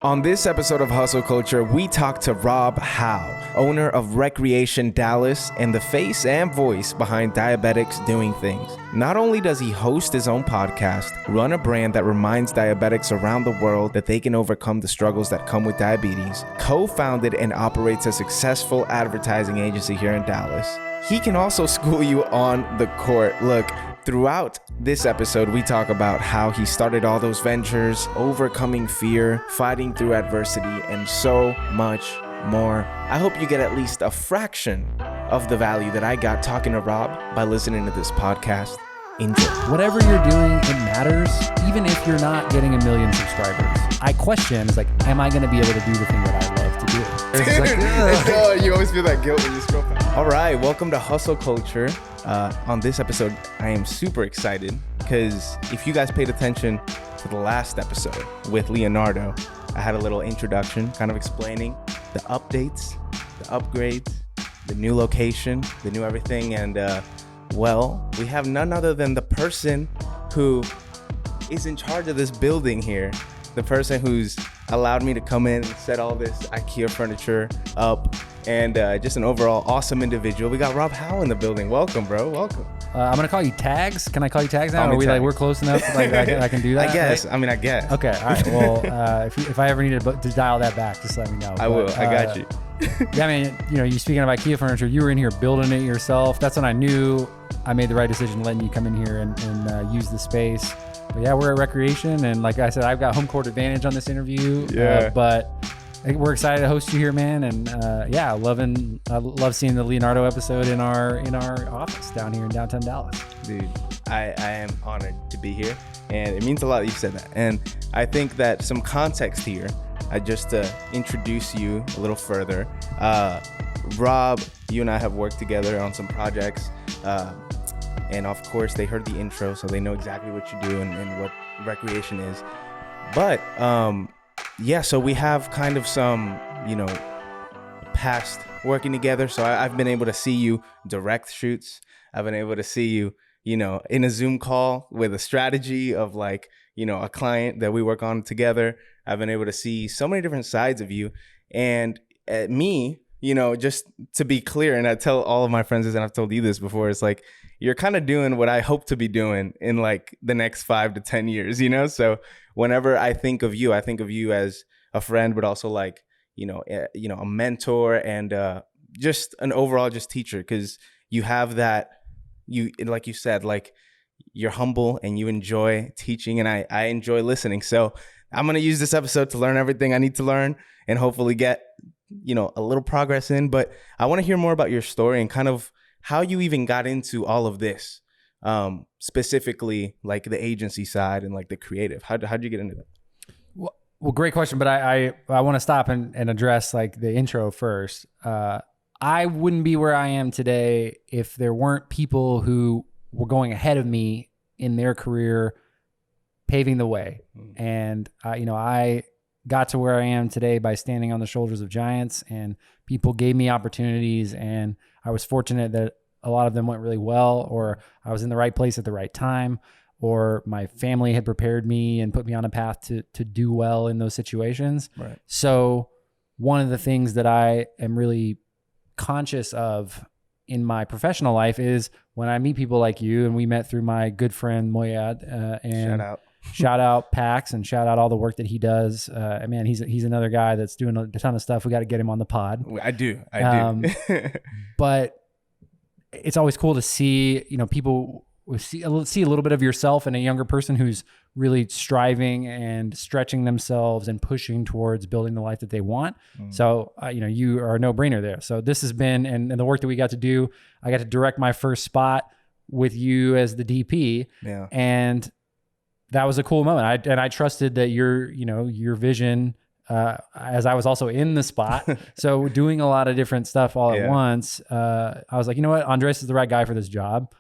On this episode of Hustle Culture, we talk to Rob Howe, owner of Recreation Dallas and the face and voice behind Diabetics Doing Things. Not only does he host his own podcast, run a brand that reminds diabetics around the world that they can overcome the struggles that come with diabetes, co-founded and operates a successful advertising agency here in Dallas, he can also school you on the court. Look, throughout this episode, we talk about how he started all those ventures, overcoming fear, fighting through adversity, and so much more. I hope you get at least a fraction of the value that I got talking to Rob by listening to this podcast. Enjoy. Whatever you're doing, it matters, even if you're not getting 1 million subscribers. I question, am I going to be able to do the thing that I love to do? You always feel that guilt when you scroll past. All right, welcome to Hustle Culture. On this episode, I am super excited because if you guys paid attention to the last episode with Leonardo, I had a little introduction kind of explaining the updates, the upgrades, the new location, the new everything. And well, we have none other than the person who is in charge of this building here, the person who's allowed me to come in and set all this IKEA furniture up, and just an overall awesome individual. We got Rob Howe in the building. Welcome, bro. Welcome. I'm gonna call you Tags. Can I call you Tags now? We're close enough? I can do that. I guess. Right? I guess. Okay. All right. Well, if I ever need to dial that back, just let me know. I will. I got you. Yeah, I mean, you speaking of IKEA furniture, you were in here building it yourself. That's when I knew I made the right decision letting you come in here and use the space. But yeah, we're at Recreation, and like I said, I've got home court advantage on this interview. Yeah. But we're excited to host you here, man. And yeah, I love seeing the Leonardo episode in our office down here in downtown Dallas. Dude, I am honored to be here, and it means a lot that you said that. And I think that some context here, just to introduce you a little further. Rob, you and I have worked together on some projects. And of course, they heard the intro, so they know exactly what you do and what Recreation is. But yeah, so we have kind of some, past working together. So I've been able to see you direct shoots. I've been able to see you, in a Zoom call with a strategy of a client that we work on together. I've been able to see so many different sides of you. And at me, just to be clear, and I tell all of my friends this, and I've told you this before, it's like, you're kind of doing what I hope to be doing in the next 5 to 10 years, So whenever I think of you as a friend, but also a mentor and just an overall just teacher, because you have that, like you said, you're humble and you enjoy teaching, and I enjoy listening. So I'm going to use this episode to learn everything I need to learn and hopefully get, a little progress in. But I want to hear more about your story and kind of how you even got into all of this, specifically the agency side and the creative. How'd you get into that? Well, great question, but I want to stop and address the intro first. I wouldn't be where I am today if there weren't people who were going ahead of me in their career, paving the way. And I got to where I am today by standing on the shoulders of giants, and people gave me opportunities, and I was fortunate that a lot of them went really well, or I was in the right place at the right time, or my family had prepared me and put me on a path to do well in those situations. Right. So one of the things that I am really conscious of in my professional life is when I meet people like you, and we met through my good friend Moyad, and shout out Pax, and shout out all the work that he does. Man, he's another guy that's doing a ton of stuff. We got to get him on the pod. I do. But it's always cool to see, people see a little bit of yourself in a younger person who's really striving and stretching themselves and pushing towards building the life that they want. So, you are a no-brainer there. So this has been, and the work that we got to do, I got to direct my first spot with you as the DP. Yeah. And that was a cool moment. I trusted that your vision, as I was also in the spot. So doing a lot of different stuff all at once, I was like, you know what? Andres is the right guy for this job.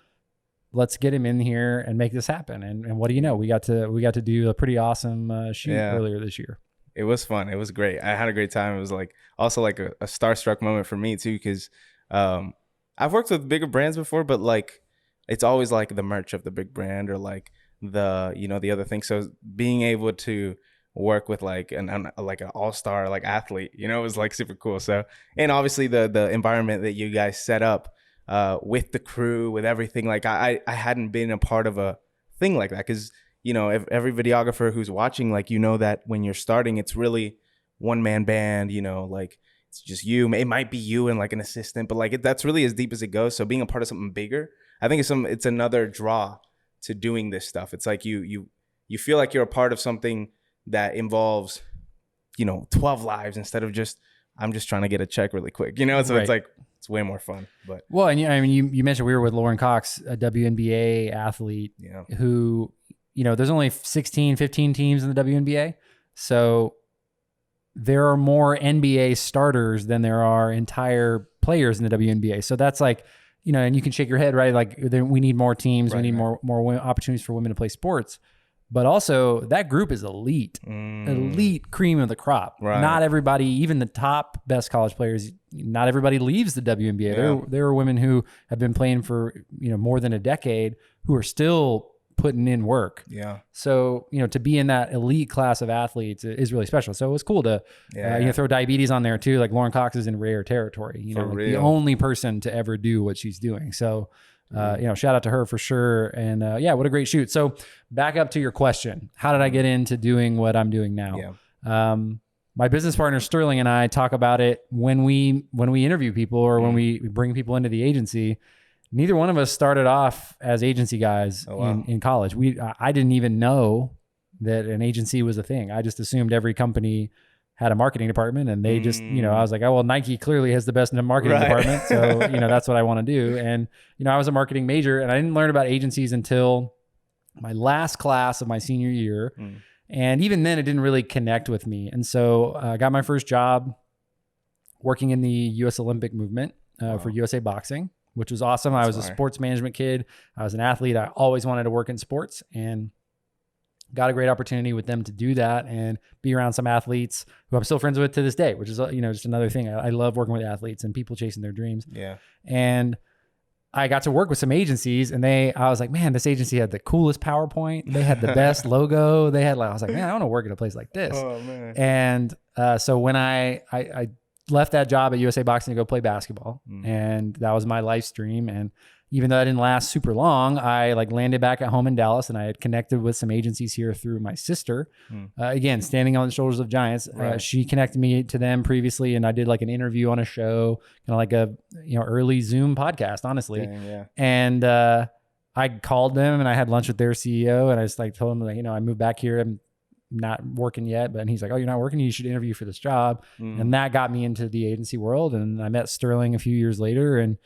Let's get him in here and make this happen. And what do you know? We got to do a pretty awesome shoot earlier this year. It was fun. It was great. I had a great time. It was also a starstruck moment for me too, because I've worked with bigger brands before, but it's always the merch of the big brand or the other thing. So being able to work with like an all-star like athlete. You know, it was like super cool. So, and obviously the environment that you guys set up with the crew, with everything, like I hadn't been a part of a thing like that, because you know, if every videographer who's watching, like, you know, that when you're starting, it's really one man band, you know, like it's just you. It might be you and like an assistant, but like that's really as deep as it goes. So being a part of something bigger, I think it's another draw to doing this stuff. It's like you feel like you're a part of something that involves, you know, 12 lives instead of just, I'm just trying to get a check really quick, you know? So It's like, it's way more fun. But well, and I mean, you mentioned we were with Lauren Cox, a WNBA athlete, who, you know, there's only 16, 15 teams in the WNBA. So there are more NBA starters than there are entire players in the WNBA. So that's like, you know, and you can shake your head, right? Like we need more teams. We need more opportunities for women to play sports. But also that group is elite, elite cream of the crop. Right. Not everybody, even the top best college players, not everybody leaves the WNBA. Yeah. There are women who have been playing for, you know, more than a decade who are still putting in work. Yeah. So, you know, to be in that elite class of athletes is really special. So it was cool to, you know, throw diabetes on there too. Like Lauren Cox is in rare territory, you know, like the only person to ever do what she's doing. So, you know, shout out to her for sure. And yeah, what a great shoot. So back up to your question. How did I get into doing what I'm doing now? Yeah. My business partner, Sterling, and I talk about it when we interview people or when we bring people into the agency. Neither one of us started off as agency guys in college. I didn't even know that an agency was a thing. I just assumed every company had a marketing department, and they just, you know, I was like, oh, well, Nike clearly has the best marketing department. So, you know, that's what I want to do. And, you know, I was a marketing major, and I didn't learn about agencies until my last class of my senior year. And even then it didn't really connect with me. And so I got my first job working in the U.S. Olympic movement for USA Boxing, which was awesome. I was a sports management kid. I was an athlete. I always wanted to work in sports, and got a great opportunity with them to do that and be around some athletes who I'm still friends with to this day, which is, you know, just another thing. I love working with athletes and people chasing their dreams. Yeah. And I got to work with some agencies, and I was like, man, this agency had the coolest PowerPoint. They had the best logo. I was like, man, I want to work at a place like this. Oh man. And so when I left that job at USA Boxing to go play basketball, and that was my life stream. And even though I didn't last super long, I like landed back at home in Dallas, and I had connected with some agencies here through my sister. Again, standing on the shoulders of giants. She connected me to them previously, and I did like an interview on a show, kind of like a, you know, early Zoom podcast, honestly. And I called them, and I had lunch with their CEO, and I just like told him, like, you know, I moved back here. I'm not working yet, but he's like, oh, you're not working? You should interview for this job. And that got me into the agency world. And I met Sterling a few years later, and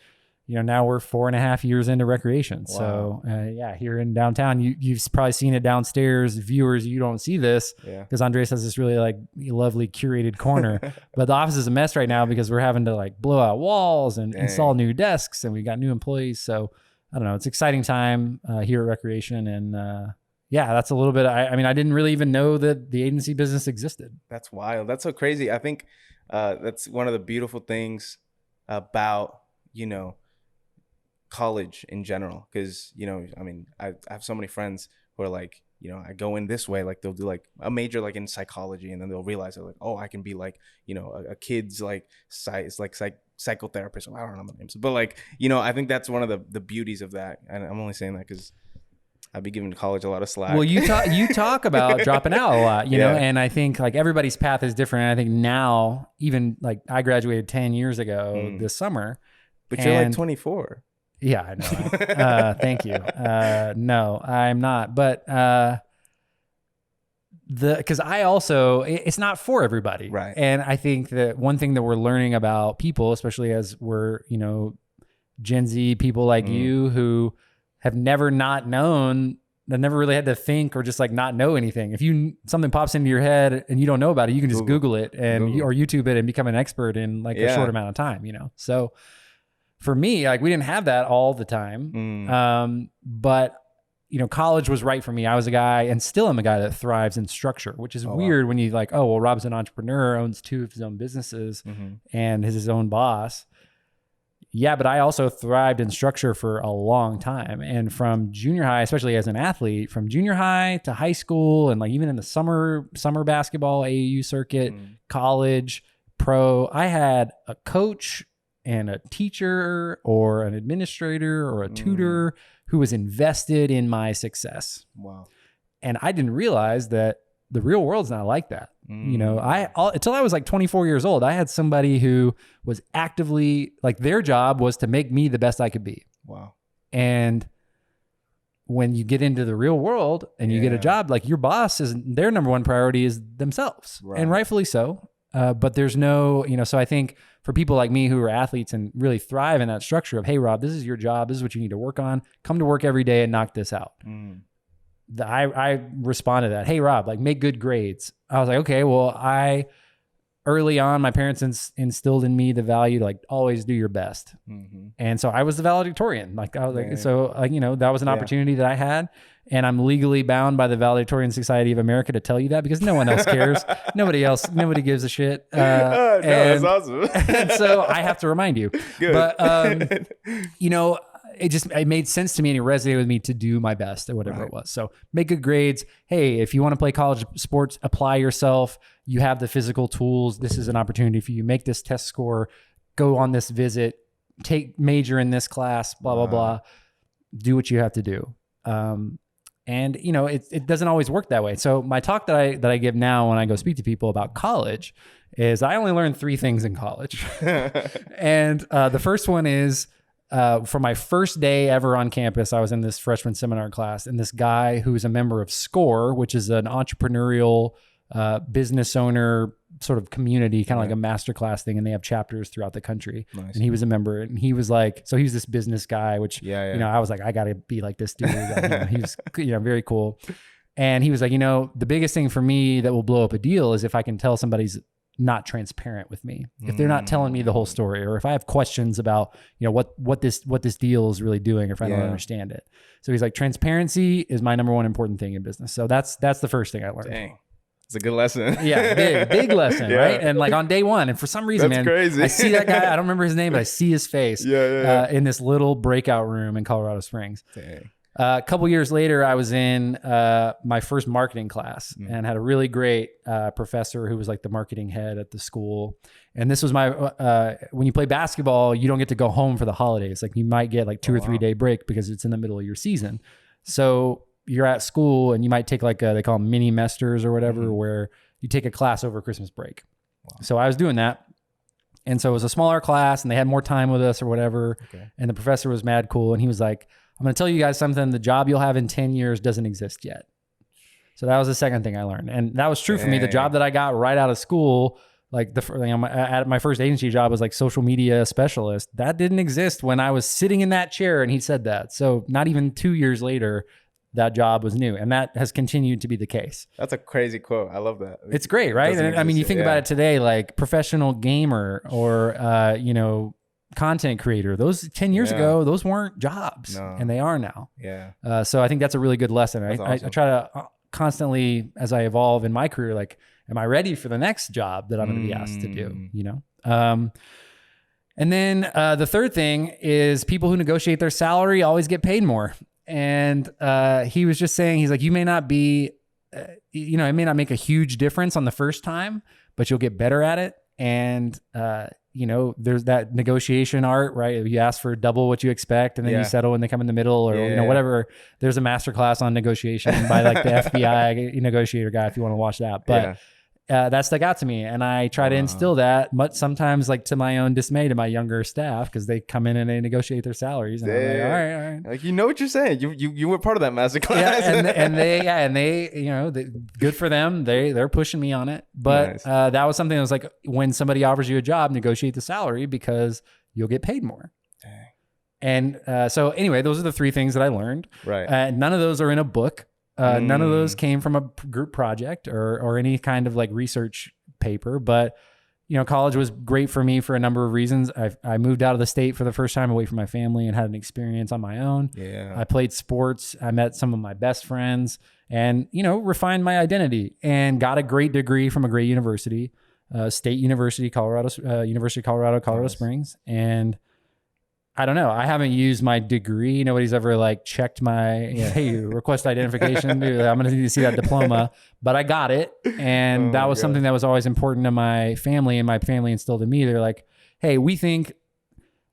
you know, now we're 4.5 years into recreation. Wow. So yeah, here in downtown, you've probably seen it downstairs. Viewers, you don't see this because Andres has this really like lovely curated corner, but the office is a mess right now because we're having to like blow out walls and install new desks, and we got new employees. So I don't know, it's an exciting time here at recreation. And yeah, that's a little bit, I mean, I didn't really even know that the agency business existed. That's wild. That's so crazy. I think that's one of the beautiful things about, you know, college in general, because, you know, I mean, I have so many friends who are like, you know, I go in this way, like they'll do like a major like in psychology, and then they'll realize they're like, oh, I can be like, you know, a kid's like psychotherapist. I don't know the names, but like, you know, I think that's one of the beauties of that. And I'm only saying that because I'd be giving college a lot of slack. Well, you talk about dropping out a lot, you know, and I think like everybody's path is different. And I think now, even like I graduated 10 years ago this summer, but you're like 24. Yeah, I know. Thank you. No, I'm not. But because I also, it's not for everybody. Right. And I think that one thing that we're learning about people, especially as we're, you know, Gen Z people like you who have never not known, that never really had to think or just like not know anything. If something pops into your head and you don't know about it, you can just Google it and or YouTube it and become an expert in like a short amount of time, you know? So for me, like we didn't have that all the time. But you know, college was right for me. I was a guy, and still am a guy that thrives in structure, which is weird when you like, oh, well, Rob's an entrepreneur, owns 2 of his own businesses and is his own boss. yeah, but I also thrived in structure for a long time. And from junior high, especially as an athlete, from junior high to high school, and like even in the summer basketball, AAU circuit, college, pro, I had a coach and a teacher or an administrator or a tutor who was invested in my success. Wow. And I didn't realize that the real world's not like that. You know, until I was like 24 years old, I had somebody who was actively, like, their job was to make me the best I could be. Wow. And when you get into the real world and you get a job, like, your boss is, their number one priority is themselves, and rightfully so. But there's no, you know, so I think for people like me who are athletes and really thrive in that structure of, hey, Rob, this is your job. This is what you need to work on. Come to work every day and knock this out. I responded to that. Hey, Rob, like, make good grades. I was like, okay, well, early on, my parents instilled in me the value to, like, always do your best. And so I was the valedictorian. Like, I was like, so, like, you know, that was an opportunity that I had, and I'm legally bound by the Valedictorian Society of America to tell you that, because no one else cares. nobody gives a shit. That's awesome. And so I have to remind you. Good. But, you know, it made sense to me, and it resonated with me to do my best at whatever it was. So make good grades. Hey, if you want to play college sports, apply yourself. You have the physical tools. This is an opportunity for you. Make this test score, go on this visit, major in this class, blah, blah, blah. Do what you have to do. And you know, it doesn't always work that way. So my talk that I give now when I go speak to people about college is I only learned 3 things in college. And the first one is, for my first day ever on campus, I was in this freshman seminar class, and this guy who's a member of SCORE, which is an entrepreneurial business owner sort of community, kind of like a masterclass thing, and they have chapters throughout the country. Nice. And he was a member, and he was like, so he was this business guy, which you know, I was like, I got to be like this dude. Like, you know, he was, you know, very cool. And he was like, you know, the biggest thing for me that will blow up a deal is if I can tell somebody's not transparent with me, if they're not telling me the whole story, or if I have questions about, you know, what this deal is really doing, or if I don't understand it. So he's like, transparency is my number one important thing in business. So that's the first thing I learned. Dang. It's a good lesson. Yeah, big lesson, right? And like on day one, and for some reason, that's crazy. I see that guy, I don't remember his name, but I see his face in this little breakout room in Colorado Springs. Dang. A couple years later, I was in my first marketing class and had a really great professor who was like the marketing head at the school. And this was my, when you play basketball, you don't get to go home for the holidays. Like, you might get like 2 or 3 day break because it's in the middle of your season. So you're at school and you might take like they call them mini mesters or whatever, where you take a class over Christmas break. Wow. So I was doing that. And so it was a smaller class and they had more time with us or whatever. Okay. And the professor was mad cool. And he was like, I'm going to tell you guys something. The job you'll have in 10 years doesn't exist yet. So that was the second thing I learned. And that was true for me. The job that I got right out of school, like at my first agency job was like social media specialist. That didn't exist when I was sitting in that chair and he said that. So not even 2 years later, that job was new, and that has continued to be the case. That's a crazy quote. I love that. It's great, right? And I mean, you think about it today, like professional gamer or, you know, content creator, those 10 years ago, those weren't jobs and they are now. Yeah. So I think that's a really good lesson. Awesome. I try to constantly, as I evolve in my career, like, am I ready for the next job that I'm going to be asked to do, you know? And then the third thing is people who negotiate their salary always get paid more. And he was just saying, he's like, you may not be, you know, it may not make a huge difference on the first time, but you'll get better at it. And, you know, there's that negotiation art, right? You ask for double what you expect and then you settle when they come in the middle or, you know, whatever. There's a masterclass on negotiation by like the FBI negotiator guy, if you want to watch that. But that stuck out to me. And I try to instill that sometimes like to my own dismay to my younger staff, because they come in and they negotiate their salaries. And I'm like, all right. Like, you know what you're saying. You were part of that masterclass. Yeah, and they, you know, good for them. They're pushing me on it. But that was something that was like, when somebody offers you a job, negotiate the salary because you'll get paid more. Dang. And so anyway, those are the 3 things that I learned. Right. None of those are in a book. None of those came from a group project or any kind of like research paper, but you know, college was great for me for a number of reasons. I moved out of the state for the first time away from my family and had an experience on my own. Yeah. I played sports. I met some of my best friends and, you know, refined my identity and got a great degree from a great university, State University, Colorado, University of Colorado, Colorado Springs. And I don't know. I haven't used my degree. Nobody's ever like checked my, hey, request identification. Dude, I'm going to need to see that diploma, but I got it. And that was something that was always important to my family, and my family instilled in me. They're like, hey, we think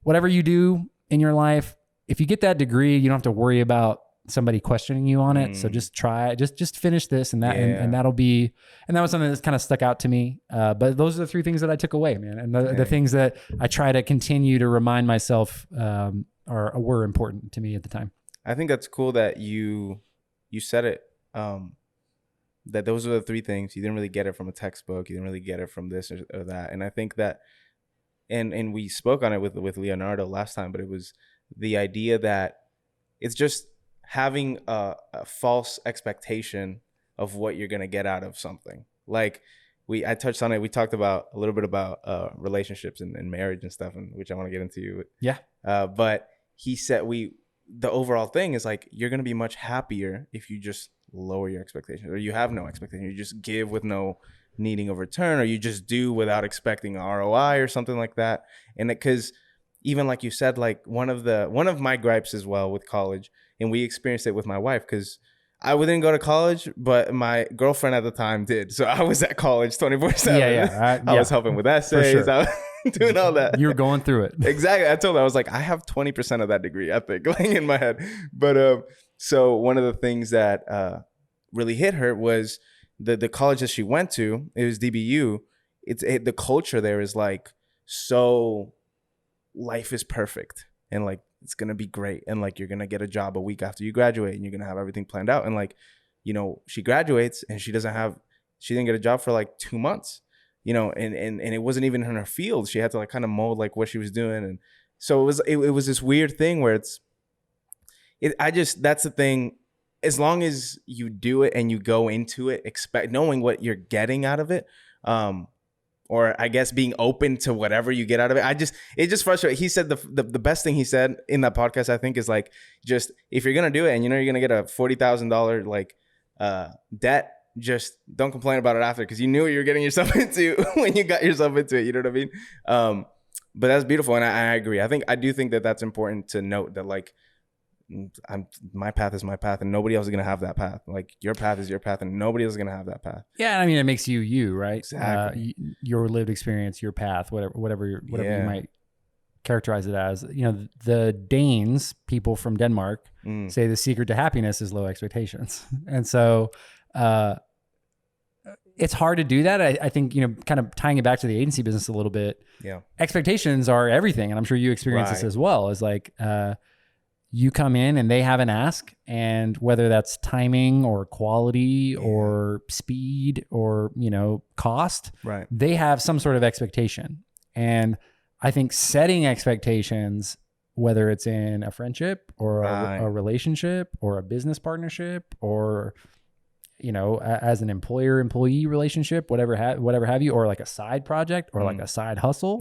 whatever you do in your life, if you get that degree, you don't have to worry about somebody questioning you on it. So just try, just finish this and that, and that'll be, and that was something that's kind of stuck out to me. But those are the 3 things that I took away, man. And the things that I try to continue to remind myself were important to me at the time. I think that's cool that you said it, that those are the 3 things. You didn't really get it from a textbook. You didn't really get it from this or that. And I think that, and we spoke on it with Leonardo last time, but it was the idea that it's just having a false expectation of what you're going to get out of something. Like I touched on it. We talked about a little bit about relationships and marriage and stuff, and which I want to get into. Yeah. But he said the overall thing is like, you're going to be much happier if you just lower your expectations, or you have no expectation. You just give with no needing a return, or you just do without expecting an ROI or something like that. And because even like you said, like one of my gripes as well with college, and we experienced it with my wife, because I didn't go to college, but my girlfriend at the time did. So I was at college 24/7. I was helping with essays. Sure. I was doing all that. You were going through it. Exactly. I told her, I was like, I have 20% of that degree, I think, laying in my head. But so one of the things that really hit her was the college that she went to. It was DBU. The culture there is like, so life is perfect, and like, it's going to be great. And like, you're going to get a job a week after you graduate, and you're going to have everything planned out. And like, she graduates and she didn't get a job for like 2 months, and it wasn't even in her field. She had to like kind of mold like what she was doing. And so it was this weird thing where that's the thing. As long as you do it and you go into it, knowing what you're getting out of it, or I guess being open to whatever you get out of it. It just frustrates. He said the best thing he said in that podcast, I think, is like, just if you're going to do it and you're going to get a $40,000 like debt, just don't complain about it after, because you knew what you were getting yourself into when you got yourself into it. You know what I mean? But that's beautiful. And I agree. I do think that that's important to note, that like, my path is my path, and nobody else is going to have that path. Like, your path is your path, and nobody else is going to have that path. Yeah. I mean, it makes you, right? Exactly. Your lived experience, your path, whatever you might characterize it as. The Danes, people from Denmark, say the secret to happiness is low expectations. And so, it's hard to do that. I think, kind of tying it back to the agency business a little bit. Yeah. Expectations are everything. And I'm sure you experience this as well. Is like, you come in and they have an ask, and whether that's timing or quality or speed or, cost, right, they have some sort of expectation. And I think setting expectations, whether it's in a friendship or a relationship or a business partnership, or, as an employer-employee relationship, whatever have you, or like a side project or like a side hustle,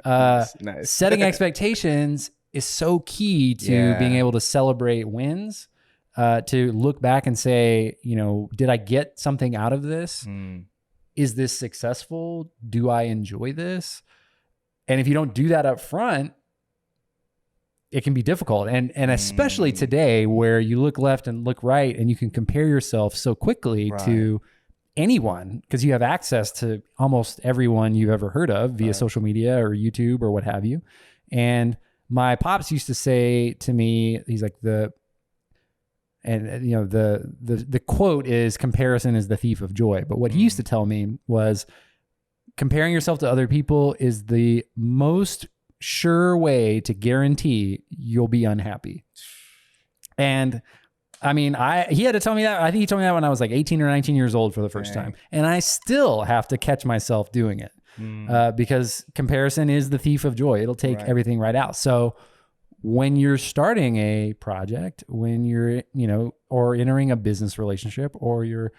nice. Setting expectations is so key to being able to celebrate wins, to look back and say, did I get something out of this? Is this successful? Do I enjoy this? And if you don't do that up front, it can be difficult. And especially today, where you look left and look right and you can compare yourself so quickly to anyone, because you have access to almost everyone you've ever heard of via social media or YouTube or what have you. And my pops used to say to me, he's like, the quote is, comparison is the thief of joy. But what he used to tell me was, comparing yourself to other people is the most sure way to guarantee you'll be unhappy. And I mean, he had to tell me that. I think he told me that when I was like 18 or 19 years old for the first time. And I still have to catch myself doing it. Because comparison is the thief of joy. It'll take everything right out. So when you're starting a project, when you're, or entering a business relationship, or you're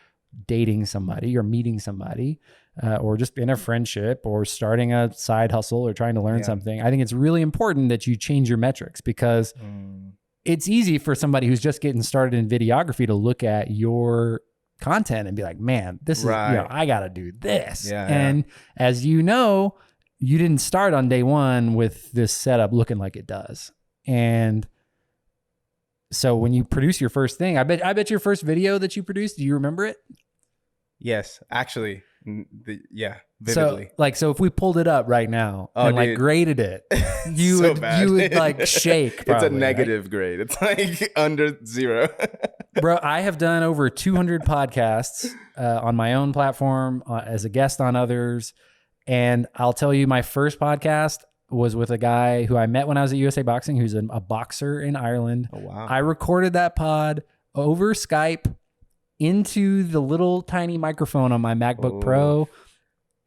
dating somebody or meeting somebody, or just in a friendship, or starting a side hustle, or trying to learn something, I think it's really important that you change your metrics, because it's easy for somebody who's just getting started in videography to look at your content and be like, man, this is, I got to do this. And as you didn't start on day one with this setup looking like it does. And so when you produce your first thing, I bet your first video that you produced, do you remember it? Yes, actually, yeah, vividly. So if we pulled it up right now and like dude. graded it, you So would bad. like shake. Probably, it's a negative grade. It's like under 0. Bro, I have done over 200 podcasts on my own platform as a guest on others. And I'll tell you, my first podcast was with a guy who I met when I was at USA Boxing, who's a boxer in Ireland. Oh, wow. I recorded that pod over Skype into the little tiny microphone on my MacBook Pro.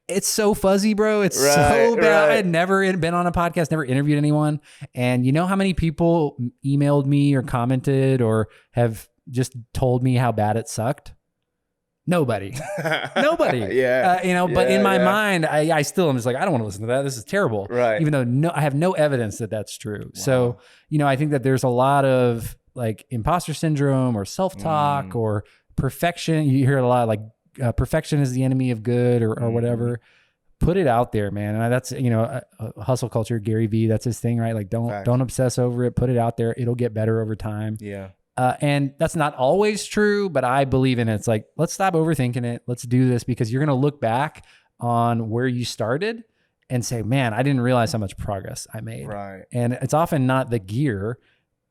It's so fuzzy, bro. It's so bad. I had never been on a podcast, never interviewed anyone. And you know how many people emailed me or commented or have just told me how bad it sucked? Nobody. Yeah. But in my mind, I still am just like, I don't want to listen to that. This is terrible. Right. Even though I have no evidence that that's true. Wow. So, I think that there's a lot of like imposter syndrome or self-talk or perfection. You hear a lot like perfection is the enemy of good or whatever. Put it out there, man. And that's, hustle culture, Gary Vee, that's his thing, right? Like don't obsess over it. Put it out there. It'll get better over time. Yeah. And that's not always true, but I believe in it. It's like, let's stop overthinking it. Let's do this because you're going to look back on where you started and say, man, I didn't realize how much progress I made. Right. And it's often not the gear.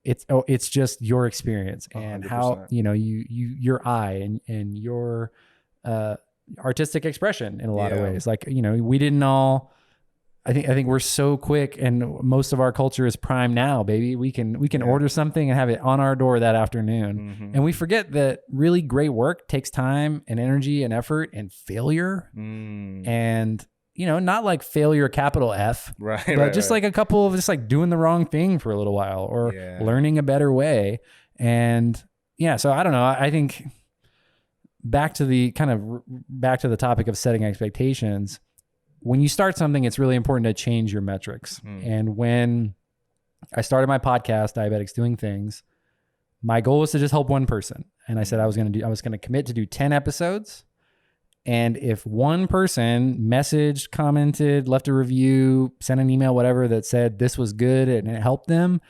It's just your experience and 100%. How, your eye and your, artistic expression in a lot of ways. Like, we didn't all, I think we're so quick and most of our culture is prime now, baby. We can order something and have it on our door that afternoon. And we forget that really great work takes time and energy and effort and failure. And, not like failure, capital F, but just like a couple of just like doing the wrong thing for a little while or learning a better way. And so I don't know. I think back to the topic of setting expectations. When you start something, it's really important to change your metrics. And when I started my podcast, Diabetics Doing Things, my goal was to just help one person. And I said I was going to commit to do 10 episodes. And if one person messaged, commented, left a review, sent an email, whatever, that said this was good and it helped them,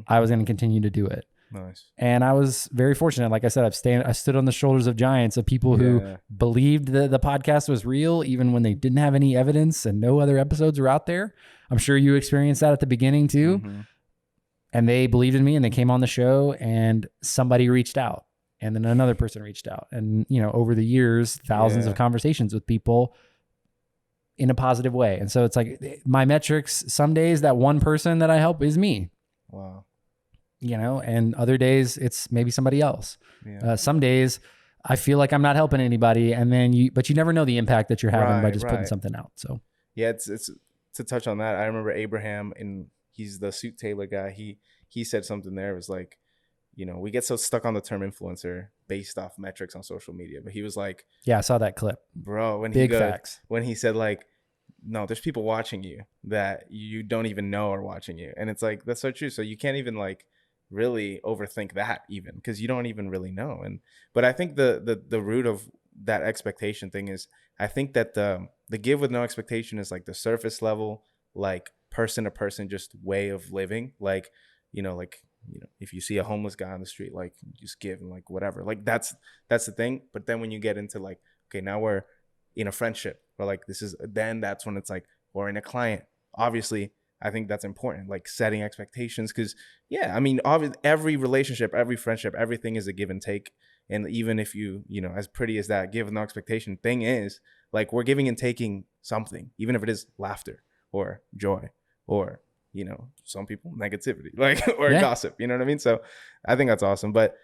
I was going to continue to do it. Nice. And I was very fortunate. Like I said, I stood on the shoulders of giants, of people who believed that the podcast was real, even when they didn't have any evidence and no other episodes were out there. I'm sure you experienced that at the beginning too. And they believed in me and they came on the show and somebody reached out and then another person reached out. And, over the years, thousands of conversations with people in a positive way. And so it's like my metrics, some days that one person that I help is me. Wow. And other days it's maybe somebody else. Some days I feel like I'm not helping anybody but you never know the impact that you're having by just putting something out. So it's to touch on that. I remember Abraham, and he's the suit tailor guy. He said something there. It was like, we get so stuck on the term influencer based off metrics on social media, but he was like, I saw that clip, bro, facts. When he said like, no, there's people watching you that you don't even know are watching you. And it's like, that's so true. So you can't even like really overthink that even because you don't even really know. But I think the root of that expectation thing is, I think that the give with no expectation is like the surface level, like person to person, just way of living. Like, if you see a homeless guy on the street, like just give him like whatever, like that's the thing. But then when you get into like, okay, now we're in a friendship or like then that's when it's like, or in a client, obviously, I think that's important, like setting expectations. Because obviously every relationship, every friendship, everything is a give and take. And even if as pretty as that give no expectation thing is, like we're giving and taking something, even if it is laughter or joy or, some people negativity, like, or gossip, you know what I mean? So I think that's awesome. But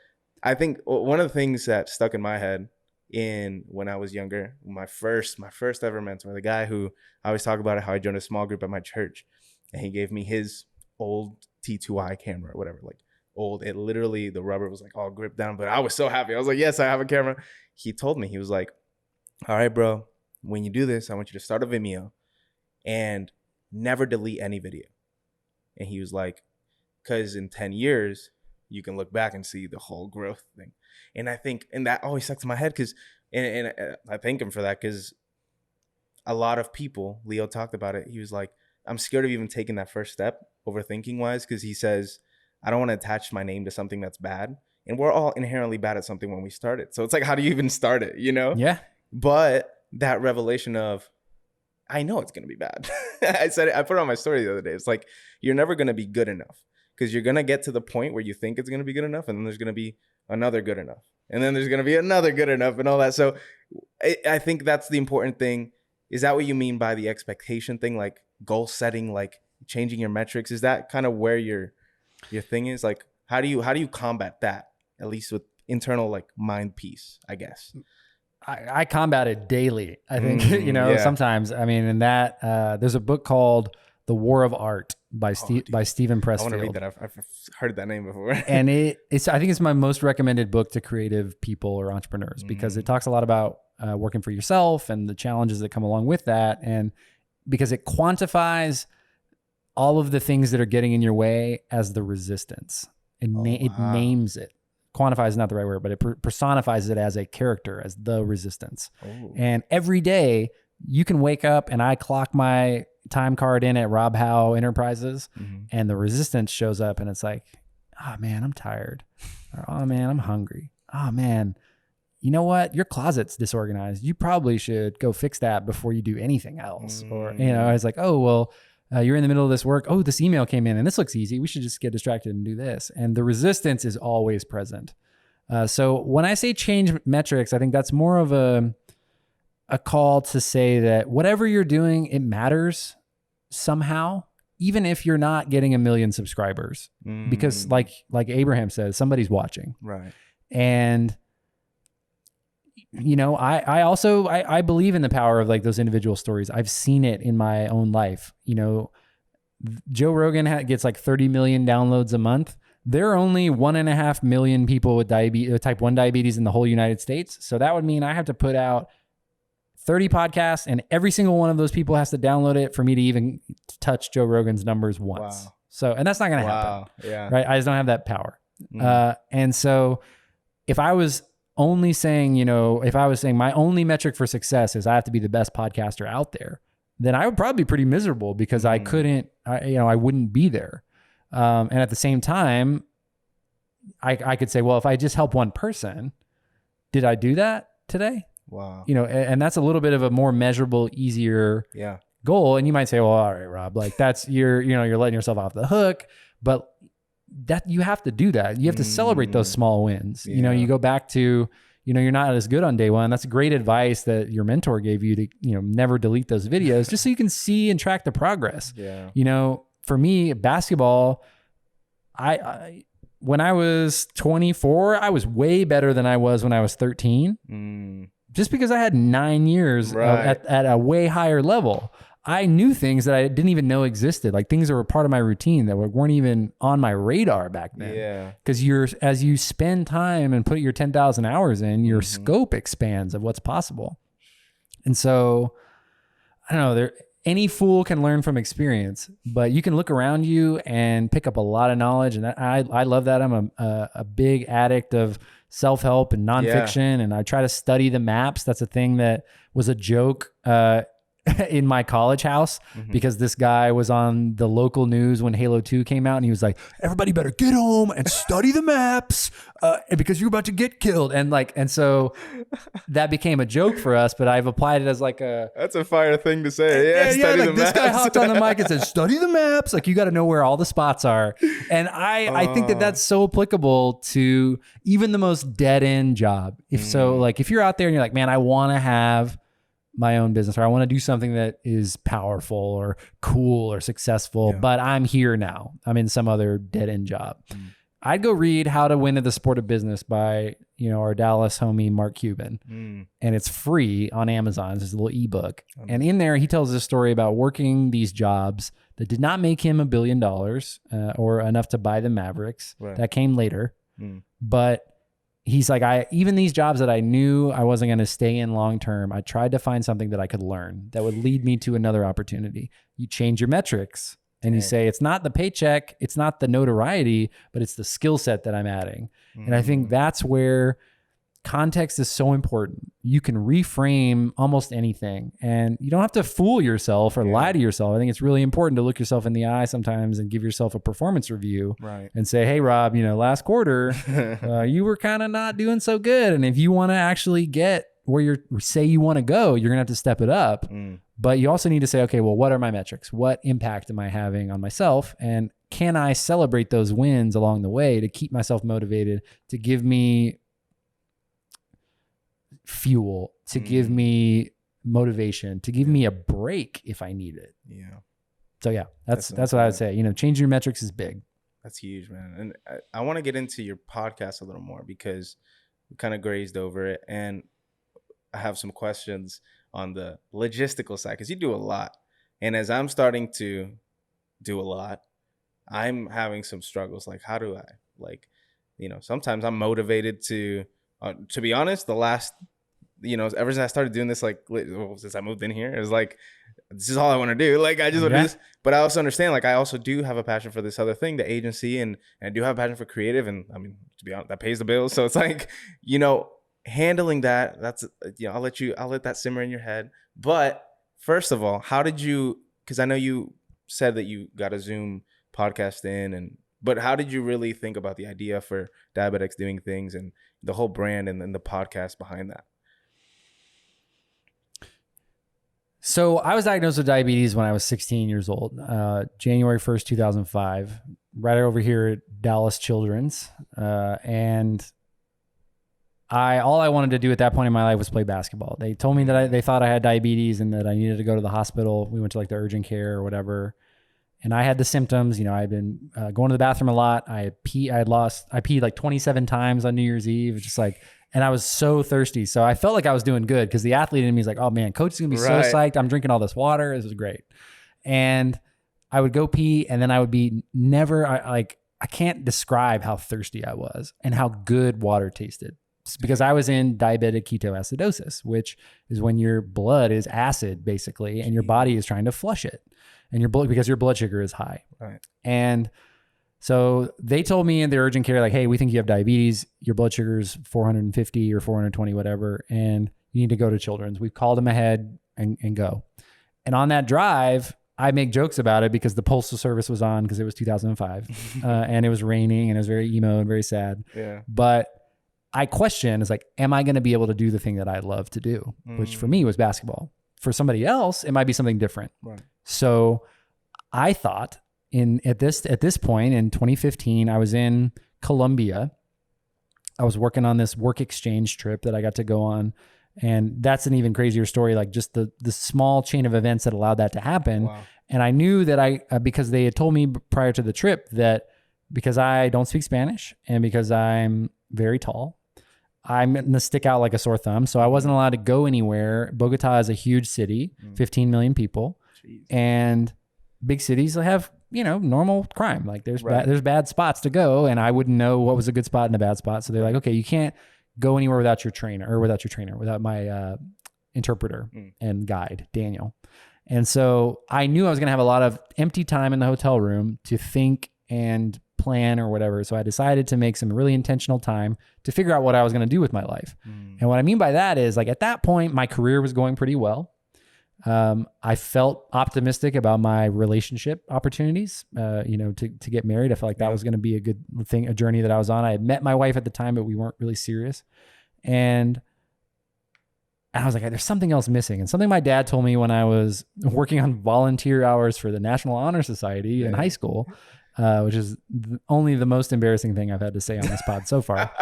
I think one of the things that stuck in my head when I was younger, my first ever mentor, the guy who I always talk about how I joined a small group at my church. And he gave me his old T2i camera or whatever, like old. It literally, the rubber was like all gripped down, but I was so happy. I was like, yes, I have a camera. He told me, he was like, all right, bro, when you do this, I want you to start a Vimeo and never delete any video. And he was like, because in 10 years, you can look back and see the whole growth thing. And I think, and that always stuck to my head because, and I thank him for that because a lot of people, Leo talked about it. He was like, I'm scared of even taking that first step overthinking wise. Cause he says, I don't want to attach my name to something that's bad. And we're all inherently bad at something when we start it. So it's like, how do you even start it, you know? Yeah. But that revelation of, I know it's going to be bad. I said it, I put it on my story the other day. It's like, you're never going to be good enough, because you're going to get to the point where you think it's going to be good enough. And then there's going to be another good enough. And then there's going to be another good enough and all that. So I think that's the important thing. Is that what you mean by the expectation thing? Like goal setting, like changing your metrics? Is that kind of where your thing is? Like, how do you combat that? At least with internal like mind peace, I guess. I combat it daily. I think, sometimes, I mean, in that, there's a book called The War of Art by Stephen Pressfield. I want to read that. I've heard that name before. And I think it's my most recommended book to creative people or entrepreneurs, because it talks a lot about working for yourself and the challenges that come along with that. And because it quantifies all of the things that are getting in your way as the resistance. It names it. Quantify is not the right word, but it personifies it as a character, as the resistance. Oh. And every day you can wake up and I clock my time card in at Rob Howe Enterprises, and the resistance shows up and it's like, oh man, I'm tired. Or, oh man, I'm hungry. Oh man, you know what? Your closet's disorganized. You probably should go fix that before you do anything else. Or, it's like, oh, well, you're in the middle of this work. Oh, this email came in and this looks easy. We should just get distracted and do this. And the resistance is always present. So when I say change metrics, I think that's more of a call to say that whatever you're doing, it matters somehow, even if you're not getting 1 million subscribers, because like Abraham says, somebody's watching. Right. And I also believe in the power of like those individual stories. I've seen it in my own life. Joe Rogan gets like 30 million downloads a month. There are only 1.5 million people with type 1 diabetes in the whole United States. So that would mean I have to put out 30 podcasts and every single one of those people has to download it for me to even touch Joe Rogan's numbers once. Wow. So, and that's not going to happen. Yeah. Right. I just don't have that power. And so if I was only saying, if I was saying my only metric for success is I have to be the best podcaster out there, then I would probably be pretty miserable, because I wouldn't be there. And at the same time, I could say, well, if I just help one person, did I do that today? Wow. And that's a little bit of a more measurable, easier goal. And you might say, well, all right, Rob, like that's, you're letting yourself off the hook, but that you have to do that. You have to celebrate those small wins. Yeah. You go back to, you're not as good on day one. That's great advice that your mentor gave you to, never delete those videos just so you can see and track the progress. Yeah. For me, basketball, when I was 24, I was way better than I was when I was 13. Just because I had 9 years at a way higher level. I knew things that I didn't even know existed, like things that were part of my routine that weren't even on my radar back then. Yeah. Because as you spend time and put your 10,000 hours in, your scope expands of what's possible. And so, I don't know, any fool can learn from experience, but you can look around you and pick up a lot of knowledge. And I love that. I'm a big addict of self-help and nonfiction, and I try to study the maps. That's a thing that was a joke in my college house, because this guy was on the local news when Halo 2 came out, and he was like, everybody better get home and study the maps because you're about to get killed. And so that became a joke for us, but I've applied it as like that's a fire thing to say. Yeah, like this guy hopped on the mic and said, study the maps. Like, you got to know where all the spots are. And I think that that's so applicable to even the most dead end job. If you're out there and you're like, man, I want to have my own business, or I want to do something that is powerful or cool or successful, but I'm here now. I'm in some other dead end job. I'd go read How to Win at the Sport of Business by, our Dallas homie, Mark Cuban. And it's free on Amazon. It's just a little ebook. And in there, he tells a story about working these jobs that did not make him $1 billion or enough to buy the Mavericks. Right. That came later. But he's like, even these jobs that I knew I wasn't going to stay in long-term, I tried to find something that I could learn that would lead me to another opportunity. You change your metrics and you say, it's not the paycheck, it's not the notoriety, but it's the skill set that I'm adding. And I think that's where context is so important. You can reframe almost anything, and you don't have to fool yourself or lie to yourself. I think it's really important to look yourself in the eye sometimes and give yourself a performance review, right? And say, hey, Rob, last quarter, you were kind of not doing so good. And if you want to actually get where you want to go, you're going to have to step it up. But you also need to say, okay, well, what are my metrics? What impact am I having on myself? And can I celebrate those wins along the way to keep myself motivated, to give me fuel, to give me motivation, to give me a break if I need it. Yeah. So yeah, that's what I would say. Changing your metrics is big. That's huge, man. And I want to get into your podcast a little more because we kind of grazed over it, and I have some questions on the logistical side because you do a lot. And as I'm starting to do a lot, I'm having some struggles. Like, how do I, sometimes I'm motivated to be honest, the last, ever since I started doing this, since I moved in here, it was like, this is all I want to do. Like, I just want to do this. But I also understand, I also do have a passion for this other thing, the agency, and I do have a passion for creative. And I mean, to be honest, that pays the bills. So it's like, handling that, that's, I'll let that simmer in your head. But first of all, how did you, because I know you said that you got a Zoom podcast but how did you really think about the idea for Diabetics Doing Things and the whole brand and then the podcast behind that? So I was diagnosed with diabetes when I was 16 years old, January 1st, 2005, right over here at Dallas Children's. And all I wanted to do at that point in my life was play basketball. They told me that they thought I had diabetes and that I needed to go to the hospital. We went to the urgent care or whatever. And I had the symptoms. I'd been going to the bathroom a lot. I peed 27 times on New Year's Eve. Just and I was so thirsty. So I felt like I was doing good because the athlete in me is like, oh man, coach is going to be so psyched. I'm drinking all this water. This is great. And I would go pee, and then I would be I can't describe how thirsty I was and how good water tasted. Because I was in diabetic ketoacidosis, which is when your blood is acid basically, and your body is trying to flush it, and because your blood sugar is high. Right. And so they told me in the urgent care, hey, we think you have diabetes. Your blood sugar is 450 or 420, whatever, and you need to go to Children's. We called them ahead and go. And on that drive, I make jokes about it because the postal service was on because it was 2005 and it was raining and it was very emo and very sad. Yeah. But I question am I going to be able to do the thing that I love to do, which for me was basketball. For somebody else, it might be something different. Right. So I thought at this point in 2015, I was in Colombia. I was working on this work exchange trip that I got to go on. And that's an even crazier story, just the small chain of events that allowed that to happen. Wow. And I knew that because they had told me prior to the trip that because I don't speak Spanish and because I'm very tall, I'm going to stick out like a sore thumb. So I wasn't allowed to go anywhere. Bogota is a huge city, 15 million people. Jeez. And big cities have, normal crime. There's bad spots to go, and I wouldn't know what was a good spot and a bad spot. So they're like, okay, you can't go anywhere without my interpreter and guide, Daniel. And so I knew I was going to have a lot of empty time in the hotel room to think and plan or whatever. So I decided to make some really intentional time to figure out what I was going to do with my life. And what I mean by that is at that point, my career was going pretty well. I felt optimistic about my relationship opportunities, to get married. I felt like that was going to be a good thing, a journey that I was on. I had met my wife at the time, but we weren't really serious. And I was like, there's something else missing. And something my dad told me when I was working on volunteer hours for the National Honor Society in high school, which is only the most embarrassing thing I've had to say on this pod so far.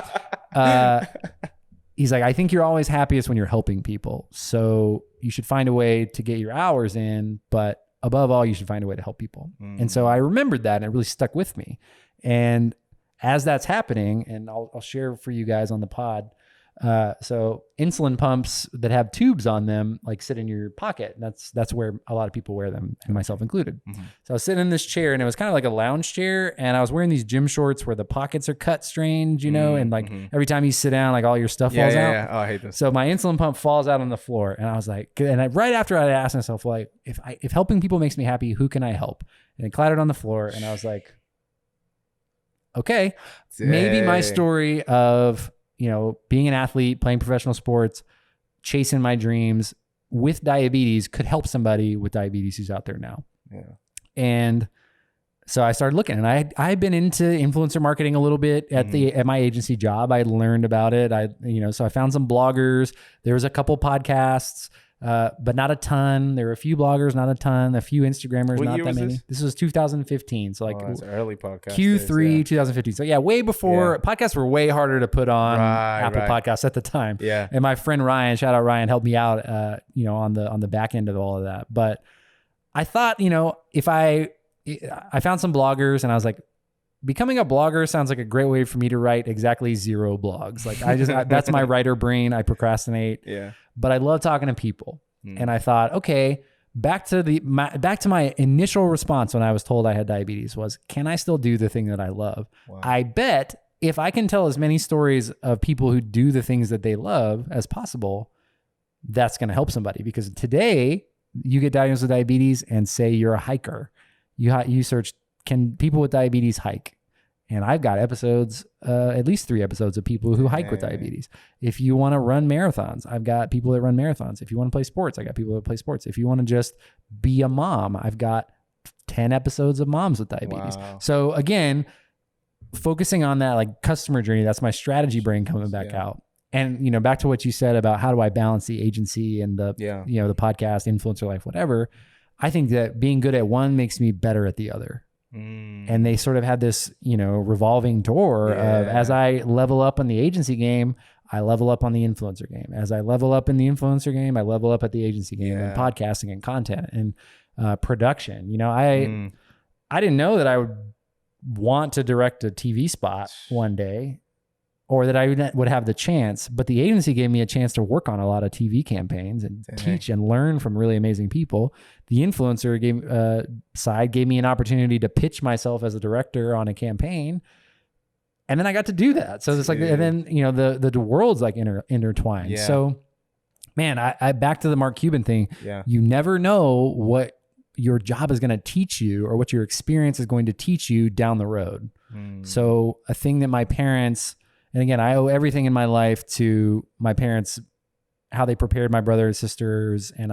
He's like, I think you're always happiest when you're helping people. So you should find a way to get your hours in, but above all, you should find a way to help people. And so I remembered that and it really stuck with me. And as that's happening, and I'll share for you guys on the pod, so insulin pumps that have tubes on them sit in your pocket. That's where a lot of people wear them, and myself included. So I was sitting in this chair, and it was kind of like a lounge chair, and I was wearing these gym shorts where the pockets are cut strange, and every time you sit down, all your stuff falls out. Yeah. Oh, I hate this. So my insulin pump falls out on the floor, and I was like, right after I asked myself, if helping people makes me happy, who can I help? And it clattered on the floor, and I was like, okay, maybe my story of being an athlete, playing professional sports, chasing my dreams with diabetes could help somebody with diabetes who's out there now. Yeah. And so I started looking, and I'd been into influencer marketing a little bit at my agency job. I learned about it. So I found some bloggers. There was a couple podcasts, but not a ton. There were a few bloggers, not a ton. A few Instagrammers, What not year that was many. this? This was 2015. So like That's an early podcast. Q3 days, 2015. So yeah, way before podcasts were way harder to put on Apple Podcasts at the time. Yeah. And my friend Ryan, shout out Ryan, helped me out, on the back end of all of that. But I thought, if I found some bloggers and I was like, becoming a blogger sounds like a great way for me to write exactly 0 blogs. Like that's my writer brain. I procrastinate. Yeah. But I love talking to people. And I thought, okay, back to my initial response when I was told I had diabetes was, can I still do the thing that I love? Wow. I bet if I can tell as many stories of people who do the things that they love as possible, that's going to help somebody. Because today you get diagnosed with diabetes and say you're a hiker. You search, can people with diabetes hike? And I've got episodes, at least 3 episodes of people who hike with diabetes. If you want to run marathons, I've got people that run marathons. If you want to play sports, I got people that play sports. If you want to just be a mom, I've got 10 episodes of moms with diabetes. Wow. So again, focusing on that like customer journey, that's my strategy brain coming back out. And, back to what you said about how do I balance the agency and the, the podcast, influencer life, whatever. I think that being good at one makes me better at the other. And they sort of had this, revolving door of as I level up on the agency game, I level up on the influencer game. As I level up in the influencer game, I level up at the agency game and podcasting and content and production. I didn't know that I would want to direct a TV spot one day, or that I would have the chance, but the agency gave me a chance to work on a lot of TV campaigns and teach and learn from really amazing people. The influencer side gave me an opportunity to pitch myself as a director on a campaign. And then I got to do that. So it's like, and then, the world's like intertwined. Yeah. So man, I back to the Mark Cuban thing. Yeah. You never know what your job is going to teach you or what your experience is going to teach you down the road. So a thing that my parents, and again, I owe everything in my life to my parents, how they prepared my brother and sisters. And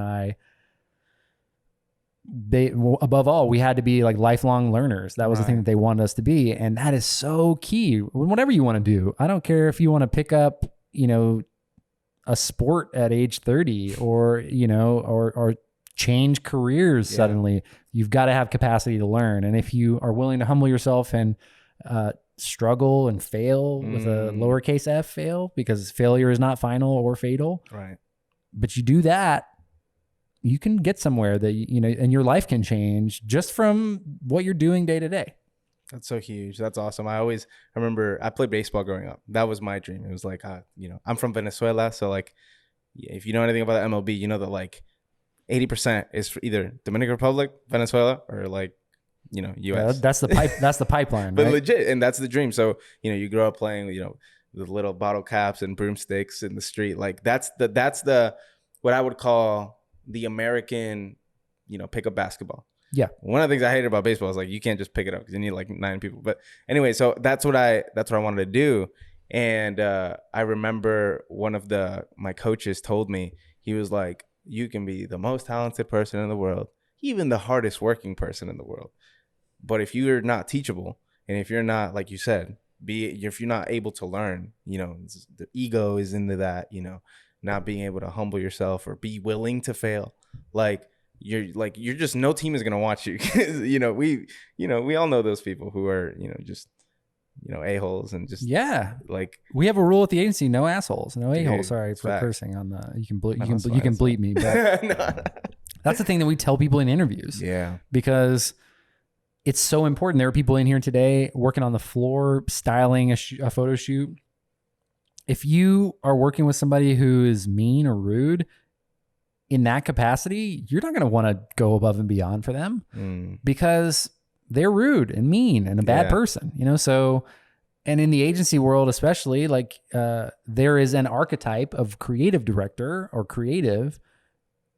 above all, we had to be like lifelong learners. That was the thing that they wanted us to be. And that is so key. Whatever you want to do, I don't care if you want to pick up, a sport at age 30 or change careers suddenly. You've got to have capacity to learn. And if you are willing to humble yourself and, struggle and fail with a lowercase f fail, because failure is not final or fatal. Right. But you do that, you can get somewhere that, and your life can change just from what you're doing day to day. That's so huge. That's awesome. I remember I played baseball growing up. That was my dream. It was like, I'm from Venezuela. So like, if you know anything about the MLB, you know that like 80% is for either Dominican Republic, Venezuela, or like, US. Yeah, that's the pipeline. But right? legit, and that's the dream. So, you grow up playing, the little bottle caps and broomsticks in the street. Like that's the what I would call the American, pickup basketball. Yeah. One of the things I hated about baseball is like you can't just pick it up because you need like 9 people. But anyway, so that's what I wanted to do. And I remember one of my coaches told me, he was like, you can be the most talented person in the world, even the hardest working person in the world. But if you're not teachable, and if you're not, like you said, if you're not able to learn, the ego is into that, not being able to humble yourself or be willing to fail. You're just, no team is going to watch you. We all know those people who are, just, a-holes and just. Yeah. Like, we have a rule at the agency, no assholes, no a-holes. Sorry for cursing on the, you can bleep me. But no. That's the thing that we tell people in interviews. Yeah. Because it's so important. There are people in here today working on the floor, styling a photo shoot. If you are working with somebody who is mean or rude in that capacity, you're not going to want to go above and beyond for them because they're rude and mean and a bad person, So, and in the agency world, especially, like there is an archetype of creative director or creative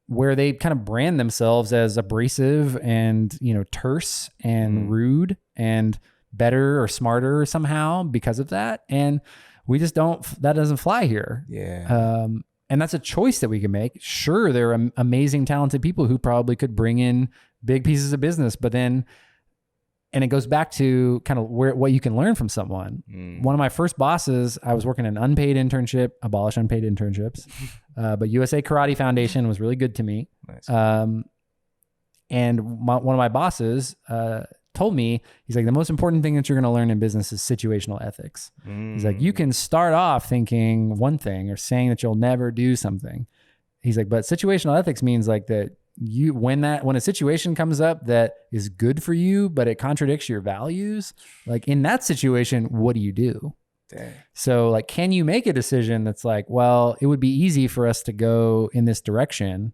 where they kind of brand themselves as abrasive and, terse and rude and better or smarter somehow because of that. And we just don't, that doesn't fly here. Yeah. And that's a choice that we can make. Sure, there are amazing, talented people who probably could bring in big pieces of business, but then, and it goes back to kind of what you can learn from someone. One of my first bosses, I was working an unpaid internship, abolish unpaid internships, but USA Karate Foundation was really good to me. Nice. And one of my bosses told me, he's like, the most important thing that you're going to learn in business is situational ethics. He's like, you can start off thinking one thing or saying that you'll never do something. He's like, but situational ethics means like that when a situation comes up that is good for you, but it contradicts your values, like in that situation, what do you do? Dang. So like, can you make a decision that's like, well, it would be easy for us to go in this direction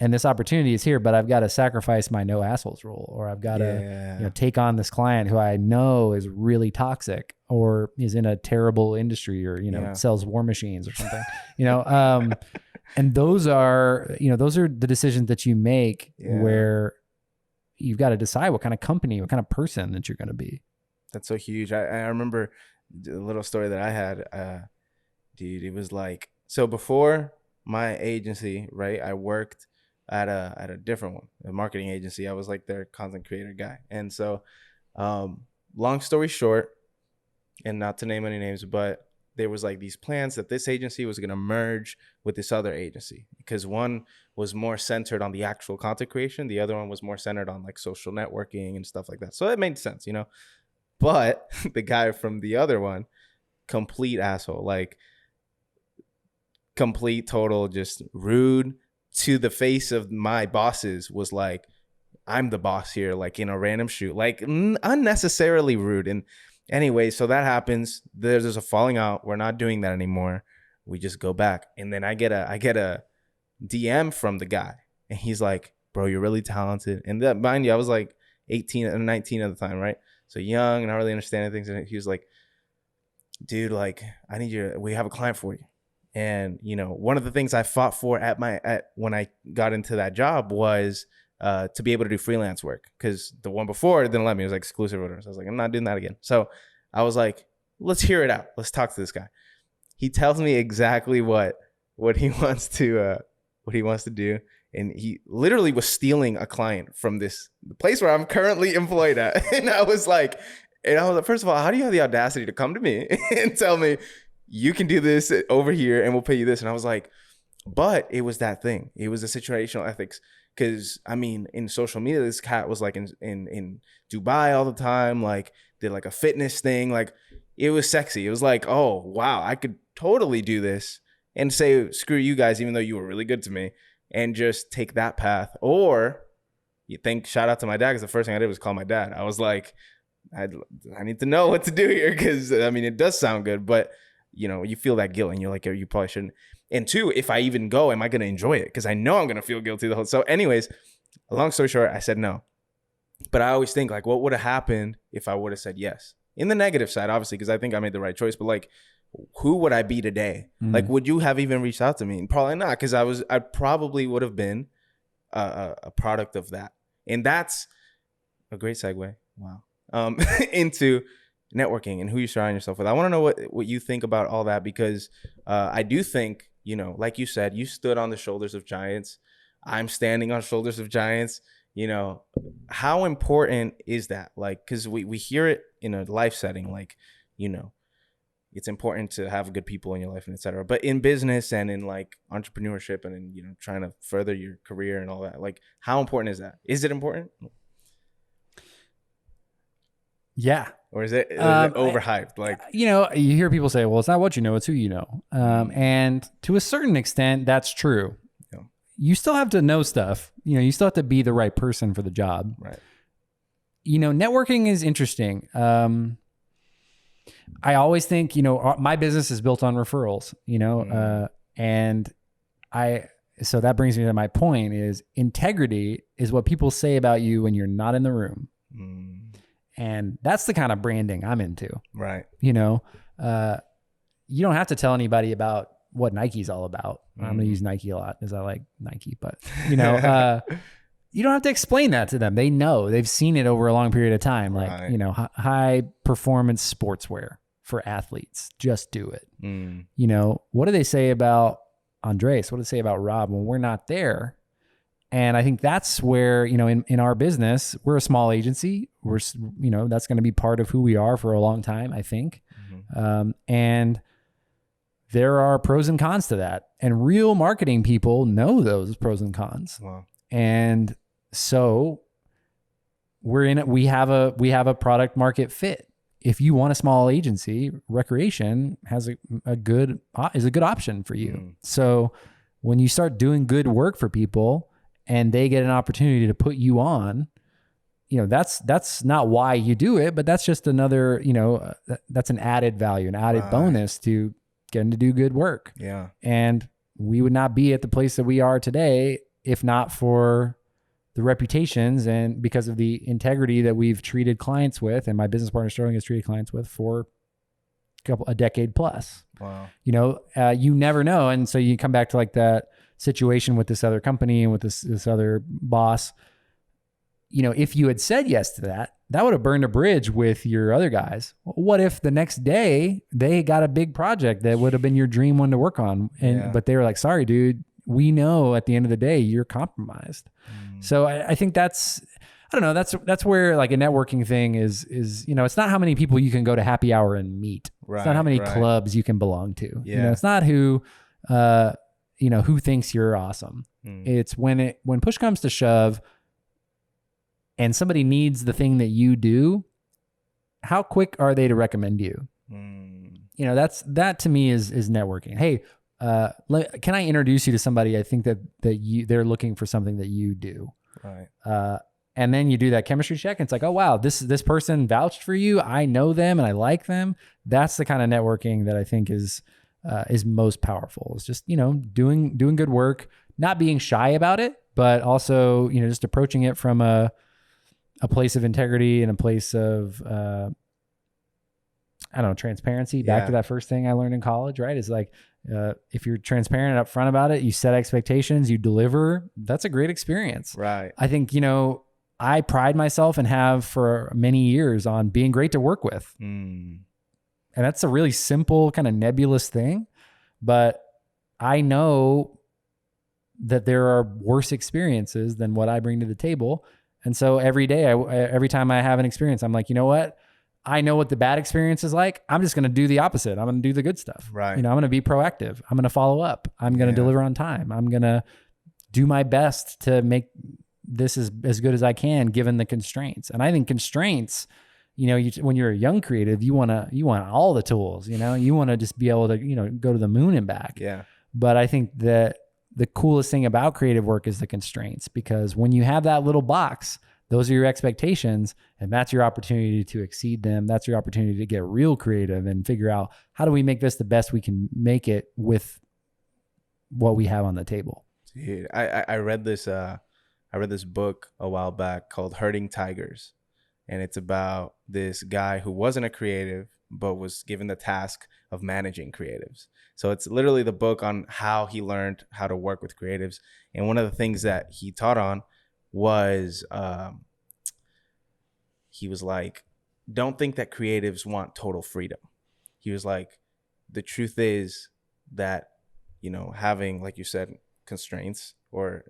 and this opportunity is here, but I've got to sacrifice my no assholes rule, or I've got to take on this client who I know is really toxic or is in a terrible industry or, sells war machines or something, and those are the decisions that you make where you've got to decide what kind of company, what kind of person that you're going to be. That's so huge. I remember the little story that I had, dude, it was like, so before my agency, right, I worked at a different one, a marketing agency. I was like their content creator guy. And so long story short, and not to name any names, but there was like these plans that this agency was going to merge with this other agency because one was more centered on the actual content creation. The other one was more centered on like social networking and stuff like that. So it made sense, but the guy from the other one, complete asshole, like complete, total, just rude to the face of my bosses, was like, I'm the boss here, like in a random shoot, like unnecessarily rude. And anyway, so that happens. There's a falling out. We're not doing that anymore. We just go back. And then I get a DM from the guy, and he's like, bro, you're really talented. And that, mind you, I was like 18 and 19 at the time, right? So young, not really understanding things. And he was like, dude, like, I need you. We have a client for you. And, one of the things I fought for when I got into that job was to be able to do freelance work, because the one before didn't let me. It was like exclusive orders. I was like, I'm not doing that again. So I was like, let's hear it out. Let's talk to this guy. He tells me exactly what he wants to do. And he literally was stealing a client from the place where I'm currently employed at. And I was like, first of all, how do you have the audacity to come to me and tell me you can do this over here and we'll pay you this? And I was like, but it was that thing. It was the situational ethics. Because, I mean, in social media, this cat was like in Dubai all the time, like did like a fitness thing. Like it was sexy. It was like, oh, wow, I could totally do this and say, screw you guys, even though you were really good to me, and just take that path. Or shout out to my dad, because the first thing I did was call my dad. I was like, I need to know what to do here, because, I mean, it does sound good, but, you feel that guilt and you're like, you probably shouldn't. And two, if I even go, am I going to enjoy it? Because I know I'm going to feel guilty the whole. So anyways, long story short, I said no. But I always think like, what would have happened if I would have said yes? In the negative side, obviously, because I think I made the right choice. But like, who would I be today? Like, would you have even reached out to me? Probably not, because I probably would have been a product of that. And that's a great segue. Wow. Into networking and who you surround yourself with. I want to know what you think about all that, because I do think, like you said, you stood on the shoulders of giants. I'm standing on shoulders of giants. How important is that? Like, because we hear it in a life setting, like, it's important to have good people in your life and et cetera. But in business and in like entrepreneurship and in, trying to further your career and all that, like, how important is that? Is it important? Yeah. Or is it overhyped? Like, you hear people say, well, it's not what you know, it's who you know. And to a certain extent, that's true. Yeah. You still have to know stuff. You still have to be the right person for the job. Right. Networking is interesting. I always think, my business is built on referrals, and so that brings me to my point is integrity is what people say about you when you're not in the room. And that's the kind of branding I'm into. Right. You don't have to tell anybody about what Nike's all about. I'm going to use Nike a lot because I like Nike, but you don't have to explain that to them. They know, they've seen it over a long period of time. Like, high performance sportswear, for athletes. Just do it. Mm. You know, what do they say about Andres? What do they say about Rob when we're not there? And I think that's where, you know, in our business, we're a small agency. We're, you know, that's going to be part of who we are for a long time, I think. Mm-hmm. And there are pros and cons to that. And real marketing people know those pros and cons. Wow. And so we're in it. We have a product market fit. If you want a small agency, recreation is a good option for you. Mm. So when you start doing good work for people and they get an opportunity to put you on, you know, that's not why you do it, but that's just another, you know, that's an added value, an added bonus to getting to do good work. Yeah. And we would not be at the place that we are today if not for the reputations and because of the integrity that we've treated clients with, and my business partner Sterling has treated clients with for a decade plus. Wow. You know, you never know. And so you come back to like that situation with this other company and with this other boss. You know, if you had said yes to that, that would have burned a bridge with your other guys. What if the next day they got a big project that would have been your dream one to work on? And but they were like, sorry, dude, we know at the end of the day you're compromised. So I think that's, I don't know, that's where like a networking thing is, you know, it's not how many people you can go to happy hour and meet. Right, it's not how many clubs you can belong to. Yeah. You know, it's not who, you know, who thinks you're awesome. It's when push comes to shove and somebody needs the thing that you do, how quick are they to recommend you? You know, that to me is networking. Hey, can I introduce you to somebody? I think that they're looking for something that you do. Right. And then you do that chemistry check and it's like, oh wow, this person vouched for you. I know them and I like them. That's the kind of networking that I think is most powerful. It's just, you know, doing good work, not being shy about it, but also, you know, just approaching it from a place of integrity and a place of, I don't know, transparency. Back to that first thing I learned in college, right? Is like, if you're transparent and upfront about it, you set expectations, you deliver, that's a great experience. Right. I think, you know, I pride myself and have for many years on being great to work with. And that's a really simple kind of nebulous thing, but I know that there are worse experiences than what I bring to the table. And so every day, every time I have an experience, I'm like, you know what? I know what the bad experience is like. I'm just going to do the opposite. I'm going to do the good stuff. Right. You know, I'm going to be proactive. I'm going to follow up. I'm going to deliver on time. I'm going to do my best to make this as good as I can, given the constraints. And I think constraints, you know, when you're a young creative, you want all the tools, you know, you want to just be able to, you know, go to the moon and back. Yeah. But I think that the coolest thing about creative work is the constraints, because when you have that little box, those are your expectations, and that's your opportunity to exceed them. That's your opportunity to get real creative and figure out, how do we make this the best we can make it with what we have on the table. Dude, I read this book a while back called Herding Tigers, and it's about this guy who wasn't a creative but was given the task of managing creatives. So it's literally the book on how he learned how to work with creatives. And one of the things that he taught on was he was like, don't think that creatives want total freedom. He was like, the truth is that, you know, having, like you said, constraints, or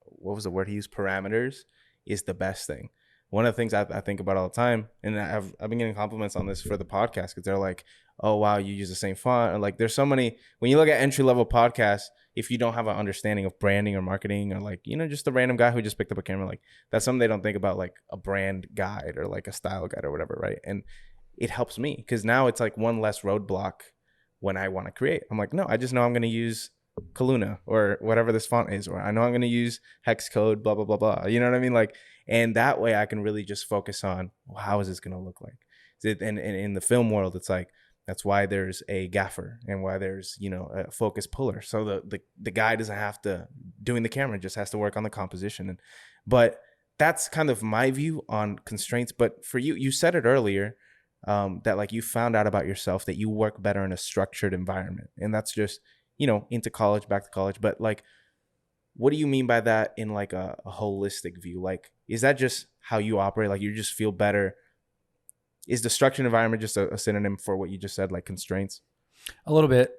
what was the word he used, parameters, is the best thing. One of the things I think about all the time, and I've been getting compliments on this for the podcast, because they're like, oh wow, you use the same font. And like, there's so many, when you look at entry level podcasts, if you don't have an understanding of branding or marketing, or like, you know, just a random guy who just picked up a camera, like that's something they don't think about, like a brand guide or like a style guide or whatever, right? And it helps me, because now it's like one less roadblock when I want to create. I'm like, no, I just know I'm going to use Kaluna or whatever this font is, or I know I'm going to use hex code, blah, blah, blah, blah. You know what I mean? Like, and that way I can really just focus on, well, how is this going to look like? And in the film world, it's like, that's why there's a gaffer and why there's, you know, a focus puller. So the guy doesn't have to doing the camera, just has to work on the composition. But that's kind of my view on constraints. But for you, you said it earlier, that like you found out about yourself that you work better in a structured environment. And that's just, you know, into college, back to college. But like, what do you mean by that in like a holistic view? Like, is that just how you operate? Like, you just feel better Is the structured environment just a synonym for what you just said, like constraints? A little bit.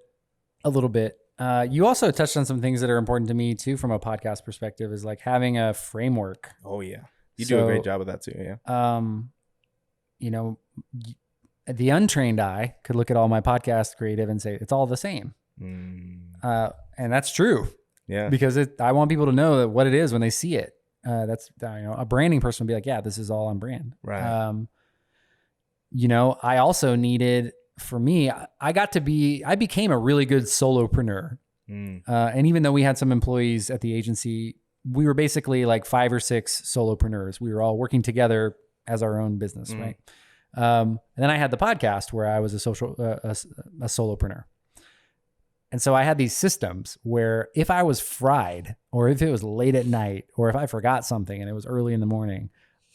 You also touched on some things that are important to me too, from a podcast perspective, is like having a framework. Oh yeah. You do a great job of that too. Yeah. You know, the untrained eye could look at all my podcast creative and say, it's all the same. And that's true. Yeah. Because I want people to know that what it is when they see it. That's, a branding person would be like, yeah, this is all on brand. Right. I also needed, for me, I became a really good solopreneur. And even though we had some employees at the agency, we were basically like 5 or 6 solopreneurs. We were all working together as our own business. Right. And then I had the podcast where I was a solopreneur. And so I had these systems where if I was fried, or if it was late at night, or if I forgot something and it was early in the morning,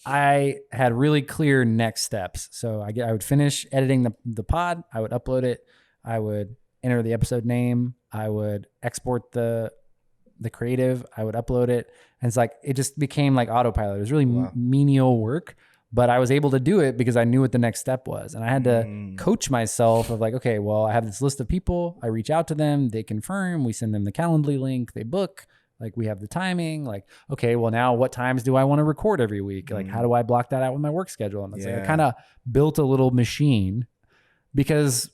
I had really clear next steps. So I would finish editing the pod. I would upload it. I would enter the episode name. I would export the creative. I would upload it. And it's like, it just became like autopilot. It was really menial work, but I was able to do it because I knew what the next step was. And I had to coach myself of like, okay, well, I have this list of people. I reach out to them. They confirm. We send them the Calendly link. They book. Like, we have the timing. Like, okay, well, now what times do I want to record every week? Like, how do I block that out with my work schedule? And it's like, I kind of built a little machine, because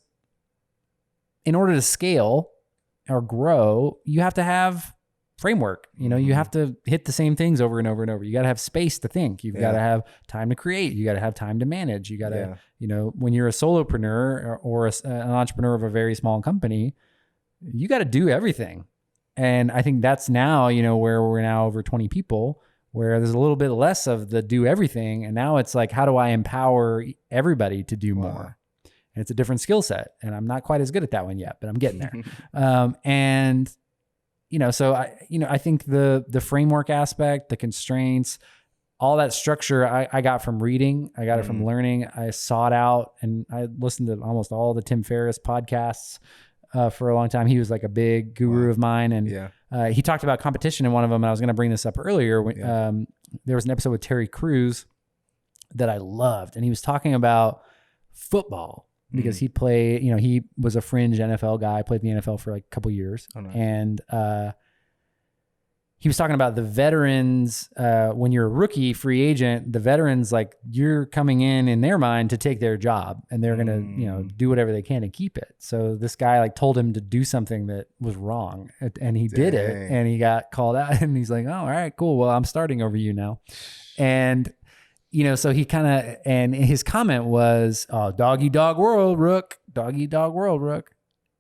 in order to scale or grow, you have to have framework. You have to hit the same things over and over and over. You got to have space to think. You've got to have time to create. You got to have time to manage. You got to, when you're a solopreneur or an entrepreneur of a very small company, you got to do everything. And I think that's now, where we're now over 20 people, where there's a little bit less of the do everything. And now it's like, how do I empower everybody to do more? And it's a different skill set. And I'm not quite as good at that one yet, but I'm getting there. So I think the framework aspect, the constraints, all that structure I got from reading. I got it from learning. I sought out, and I listened to almost all the Tim Ferriss podcasts for a long time. He was like a big guru of mine. And he talked about competition in one of them. And I was going to bring this up earlier. There was an episode with Terry Crews that I loved. And he was talking about football, because he played, he was a fringe NFL guy, played in the NFL for like a couple years. Oh, nice. And he was talking about the veterans. When you're a rookie free agent, the veterans, like, you're coming in their mind to take their job, and they're going to, do whatever they can to keep it. So this guy like told him to do something that was wrong, and he did it, and he got called out, and he's like, oh, all right, cool. Well, I'm starting over you now. And, so he kind of, and his comment was, oh, doggy dog world, Rook, doggy dog world, Rook.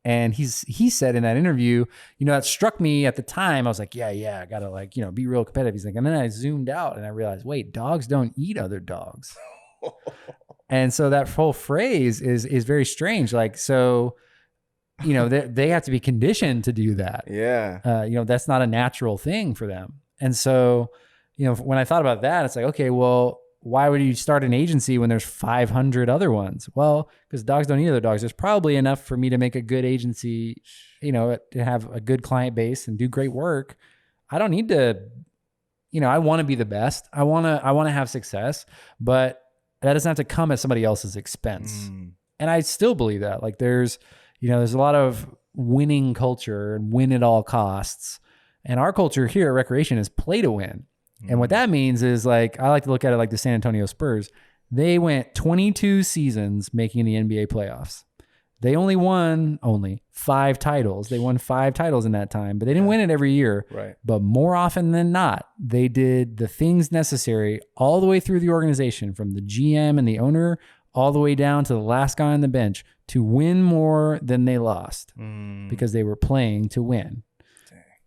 And he said in that interview, that struck me at the time. I was like, yeah, I gotta be real competitive. He's like, and then I zoomed out and I realized, wait, dogs don't eat other dogs. And so that whole phrase is very strange. Like, so, they have to be conditioned to do that. Yeah. That's not a natural thing for them. And so, when I thought about that, it's like, okay, well, why would you start an agency when there's 500 other ones? Well, because dogs don't eat other dogs. There's probably enough for me to make a good agency, to have a good client base and do great work. I don't need to, I want to be the best. I want to have success, but that doesn't have to come at somebody else's expense. And I still believe that. Like, there's a lot of winning culture and win at all costs. And our culture here at Recreation is play to win. And what that means is, like, I like to look at it like the San Antonio Spurs. They went 22 seasons making the NBA playoffs. They only won 5 titles. They won 5 titles in that time, but they didn't win it every year. Right. But more often than not, they did the things necessary all the way through the organization, from the GM and the owner all the way down to the last guy on the bench, to win more than they lost, because they were playing to win.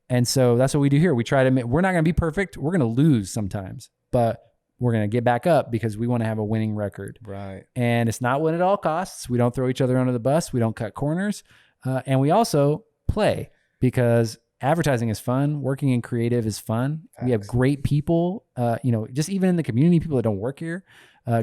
And so that's what we do here. We try to we're not going to be perfect. We're going to lose sometimes, but we're going to get back up because we want to have a winning record. Right. And it's not win at all costs. We don't throw each other under the bus. We don't cut corners. And we also play, because advertising is fun. Working in creative is fun. Excellent. We have great people, just even in the community, people that don't work here,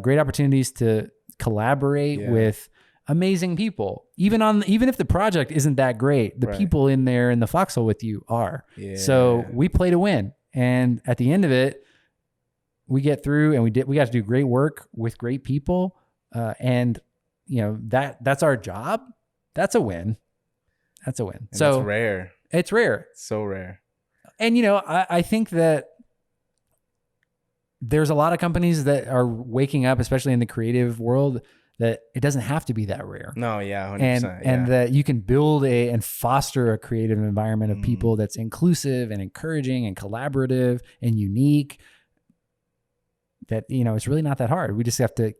great opportunities to collaborate with amazing people. Even if the project isn't that great, the people in there in the foxhole with you are. Yeah. So we play to win. And at the end of it, we get through, and we got to do great work with great people. And that's our job. That's a win. That's a win. And so it's rare. It's rare. So rare. And, I think that there's a lot of companies that are waking up, especially in the creative world, that it doesn't have to be that rare. No, yeah, 100%. And that you can build and foster a creative environment of people that's inclusive and encouraging and collaborative and unique. That, it's really not that hard. We just have to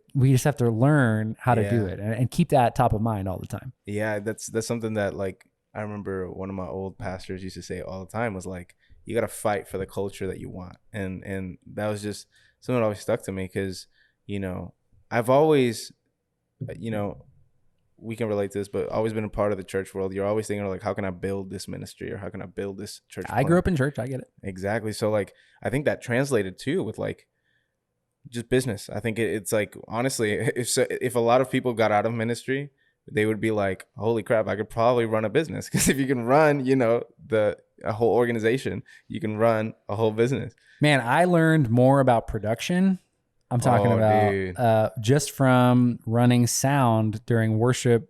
learn how to do it and keep that top of mind all the time. Yeah, that's something that, like, I remember one of my old pastors used to say all the time was like, you got to fight for the culture that you want. And that was just something that always stuck to me because, I've always, we can relate to this, but always been a part of the church world. You're always thinking like, how can I build this ministry or how can I build this church? I grew up in church. I get it. Exactly. So like, I think that translated too with like just business. I think it's like, honestly, if a lot of people got out of ministry, they would be like, holy crap, I could probably run a business. Because if you can run, a whole organization, you can run a whole business. Man, I learned more about production. I'm talking about just from running sound during worship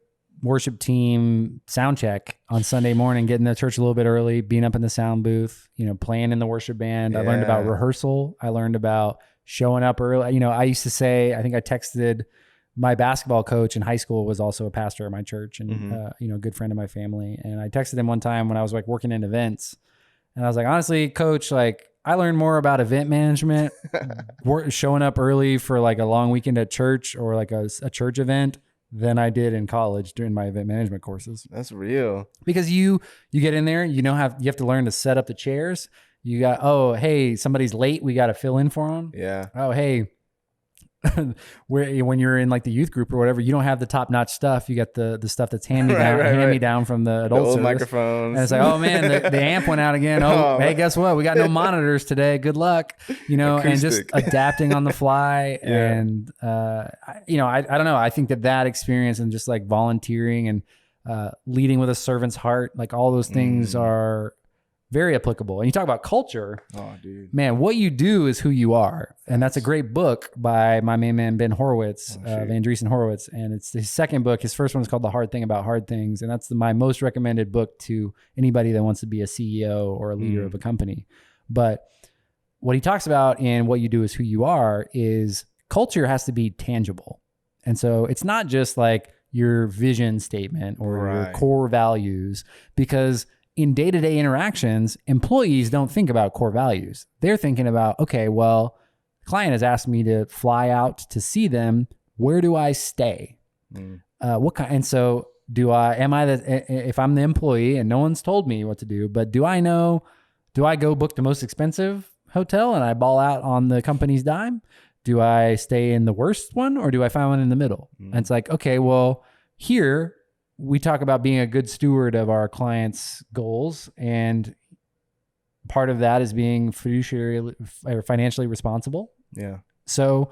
team sound check on Sunday morning, getting to church a little bit early, being up in the sound booth, playing in the worship band. Yeah. I learned about rehearsal. I learned about showing up early. I used to say, I think I texted my basketball coach in high school was also a pastor at my church and, a good friend of my family. And I texted him one time when I was like working in events and I was like, honestly, coach, like I learned more about event management, showing up early for like a long weekend at church or like a church event than I did in college during my event management courses. That's real. Because you get in there, you have to learn to set up the chairs. You got, oh, hey, somebody's late. We got to fill in for them. Yeah. Oh, hey, when you're in like the youth group or whatever, you don't have the top notch stuff. You got the stuff that's hand me down from the adult old service. Microphones. And it's like, oh man, the amp went out again. Oh, hey, guess what? We got no monitors today. Good luck. Acoustic. And just adapting on the fly. Yeah. And I don't know. I think that experience and just like volunteering and leading with a servant's heart, like all those things are very applicable. And you talk about culture. Oh, dude. Man, what you do is who you are. And that's a great book by my main man, Ben Horowitz, Van Driesen Horowitz. And it's his second book. His first one is called The Hard Thing About Hard Things. And that's my most recommended book to anybody that wants to be a CEO or a leader of a company. But what he talks about in what you do is who you are is culture has to be tangible. And so it's not just like your vision statement or your core values, because in day-to-day interactions, employees don't think about core values. They're thinking about, okay, well, the client has asked me to fly out to see them. Where do I stay? What kind? And so if I'm the employee and no one's told me what to do, but do I go book the most expensive hotel and I ball out on the company's dime? Do I stay in the worst one or do I find one in the middle? And it's like, okay, well, here we talk about being a good steward of our clients' goals. And part of that is being fiduciary or financially responsible. Yeah. So,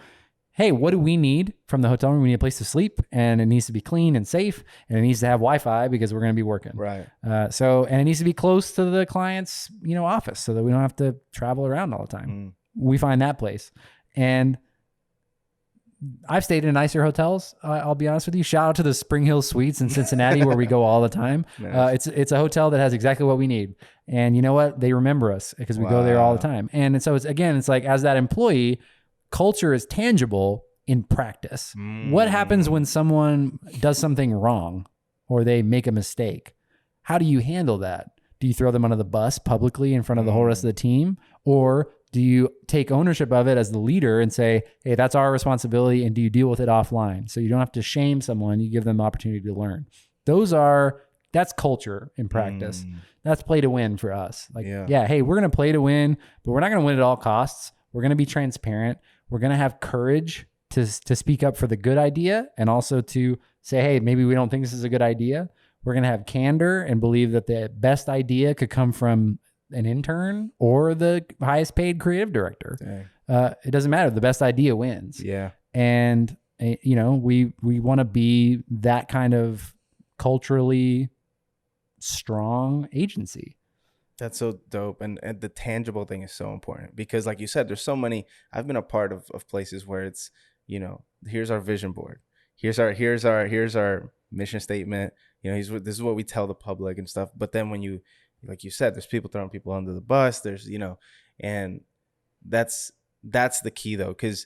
hey, what do we need from the hotel room? We need a place to sleep and it needs to be clean and safe and it needs to have Wi-Fi because we're going to be working. Right. And it needs to be close to the client's, office so that we don't have to travel around all the time. We find that place. And I've stayed in nicer hotels. I'll be honest with you. Shout out to the Spring Hill Suites in Cincinnati where we go all the time. Nice. It's a hotel that has exactly what we need. And you know what? They remember us because we go there all the time. And so it's like as that employee, culture is tangible in practice. What happens when someone does something wrong or they make a mistake? How do you handle that? Do you throw them under the bus publicly in front of the whole rest of the team? Or do you take ownership of it as the leader and say, hey, that's our responsibility, and do you deal with it offline? So you don't have to shame someone. You give them the opportunity to learn. That's culture in practice. That's play to win for us. Like, hey, we're going to play to win, but we're not going to win at all costs. We're going to be transparent. We're going to have courage to speak up for the good idea and also to say, hey, maybe we don't think this is a good idea. We're going to have candor and believe that the best idea could come from an intern or the highest paid creative director. It doesn't matter. The best idea wins. Yeah. And we want to be that kind of culturally strong agency. That's so dope. And the tangible thing is so important because like you said, there's so many, I've been a part of places where it's, here's our vision board. here's our mission statement. This is what we tell the public and stuff. But then when you, like you said, there's people throwing people under the bus. There's, and that's the key though. Cause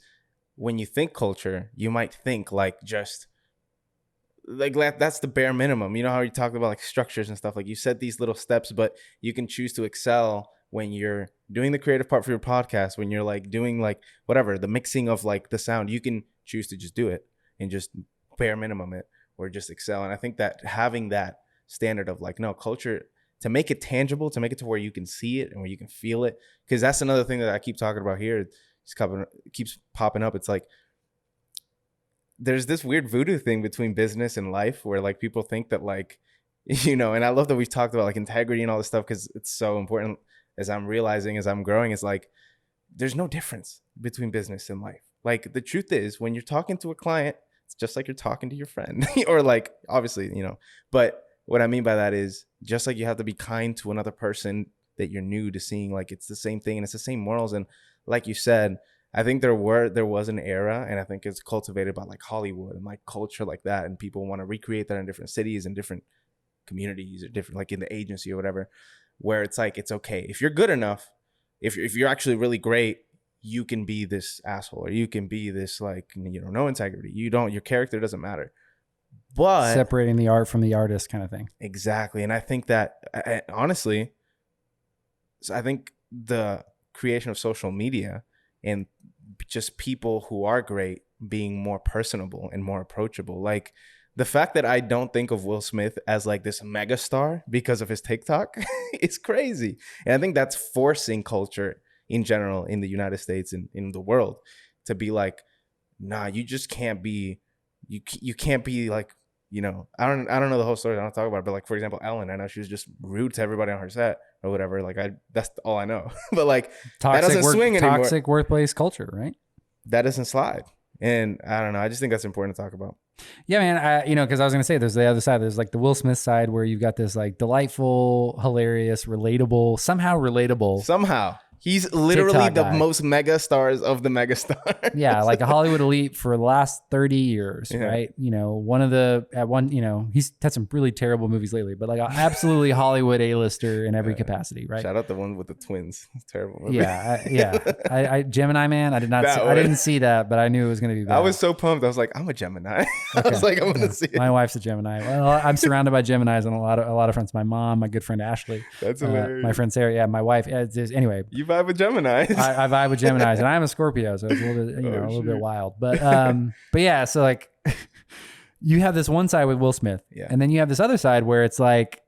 when you think culture, you might think like just like that's the bare minimum. You know how you talk about like structures and stuff, like you said these little steps, but you can choose to excel when you're doing the creative part for your podcast, when you're like doing like whatever, the mixing of like the sound, you can choose to just do it and just bare minimum it or just excel. And I think that having that standard of like, no, culture, to make it tangible, to make it to where you can see it and where you can feel it. Because that's another thing that I keep talking about here. It keeps popping up. It's like, there's this weird voodoo thing between business and life where like people think that like, and I love that we've talked about like integrity and all this stuff because it's so important. As I'm realizing, as I'm growing, it's like, there's no difference between business and life. Like the truth is when you're talking to a client, it's just like you're talking to your friend or like, obviously, but what I mean by that is just like you have to be kind to another person that you're new to seeing, like it's the same thing and it's the same morals. And like you said, I think there was an era, and I think it's cultivated by like Hollywood and like culture like that, and people want to recreate that in different cities and different communities or different, like in the agency or whatever, where it's like it's okay if you're good enough, if you're actually really great, you can be this asshole or you can be this like no integrity. Your character doesn't matter. But separating the art from the artist kind of thing. Exactly, and I think that honestly, I think the creation of social media and just people who are great being more personable and more approachable. Like the fact that I don't think of Will Smith as like this mega star because of his TikTok is crazy. And I think that's forcing culture in general in the United States and in the world to be like, nah, you just can't be, you can't be like, I don't know the whole story. I don't talk about it, but like, for example, Ellen, I know she was just rude to everybody on her set or whatever. Like that's all I know, but like that doesn't swing anymore. Toxic workplace culture, right? That doesn't slide. And I don't know. I just think that's important to talk about. Yeah, man. Cause I was going to say, there's the other side. There's like the Will Smith side where you've got this like delightful, hilarious, somehow. He's literally the most mega stars of the mega stars. Yeah, like a Hollywood elite for the last 30 years, right? He's had some really terrible movies lately, but like absolutely Hollywood A-lister in every capacity, right? Shout out the one with the twins. It's a terrible movie. I Gemini Man, I didn't see that, but I knew it was going to be bad. I was so pumped. I was like, I'm a Gemini. I was like, I'm going to see it. My wife's a Gemini. Well, I'm surrounded by Geminis and a lot of friends. My mom, my good friend Ashley. That's hilarious. My friend Sarah. Yeah, my wife. Anyway. You vibe with Geminis. I vibe with Geminis, and I'm a Scorpio, so it's a little bit, a little bit wild. But yeah, so like you have this one side with Will Smith, and then you have this other side where it's like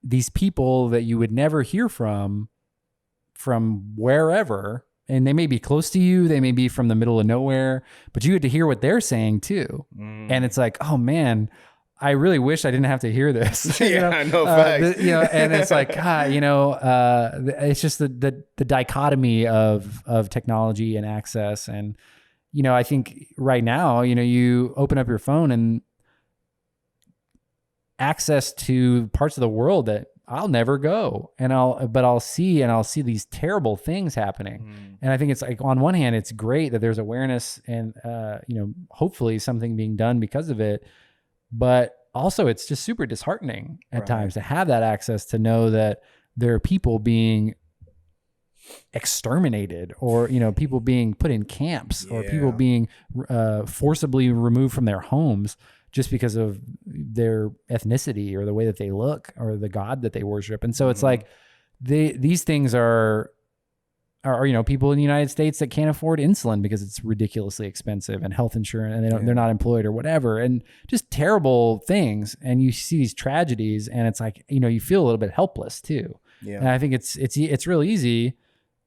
these people that you would never hear from wherever, and they may be close to you, they may be from the middle of nowhere, but you get to hear what they're saying too, and it's like, oh man, I really wish I didn't have to hear this. I know facts. And it's like, it's just the dichotomy of technology and access. And, I think right now, you open up your phone and access to parts of the world that I'll never go, and I'll see these terrible things happening. And I think it's like, on one hand, it's great that there's awareness and, hopefully something being done because of it. But also it's just super disheartening at times to have that access, to know that there are people being exterminated, or, people being put in camps, or people being forcibly removed from their homes just because of their ethnicity or the way that they look or the God that they worship. And so it's like these things are people in the United States that can't afford insulin because it's ridiculously expensive, and health insurance, and they're not employed or whatever, and just terrible things. And you see these tragedies, and it's like, you feel a little bit helpless too. Yeah. And I think it's real easy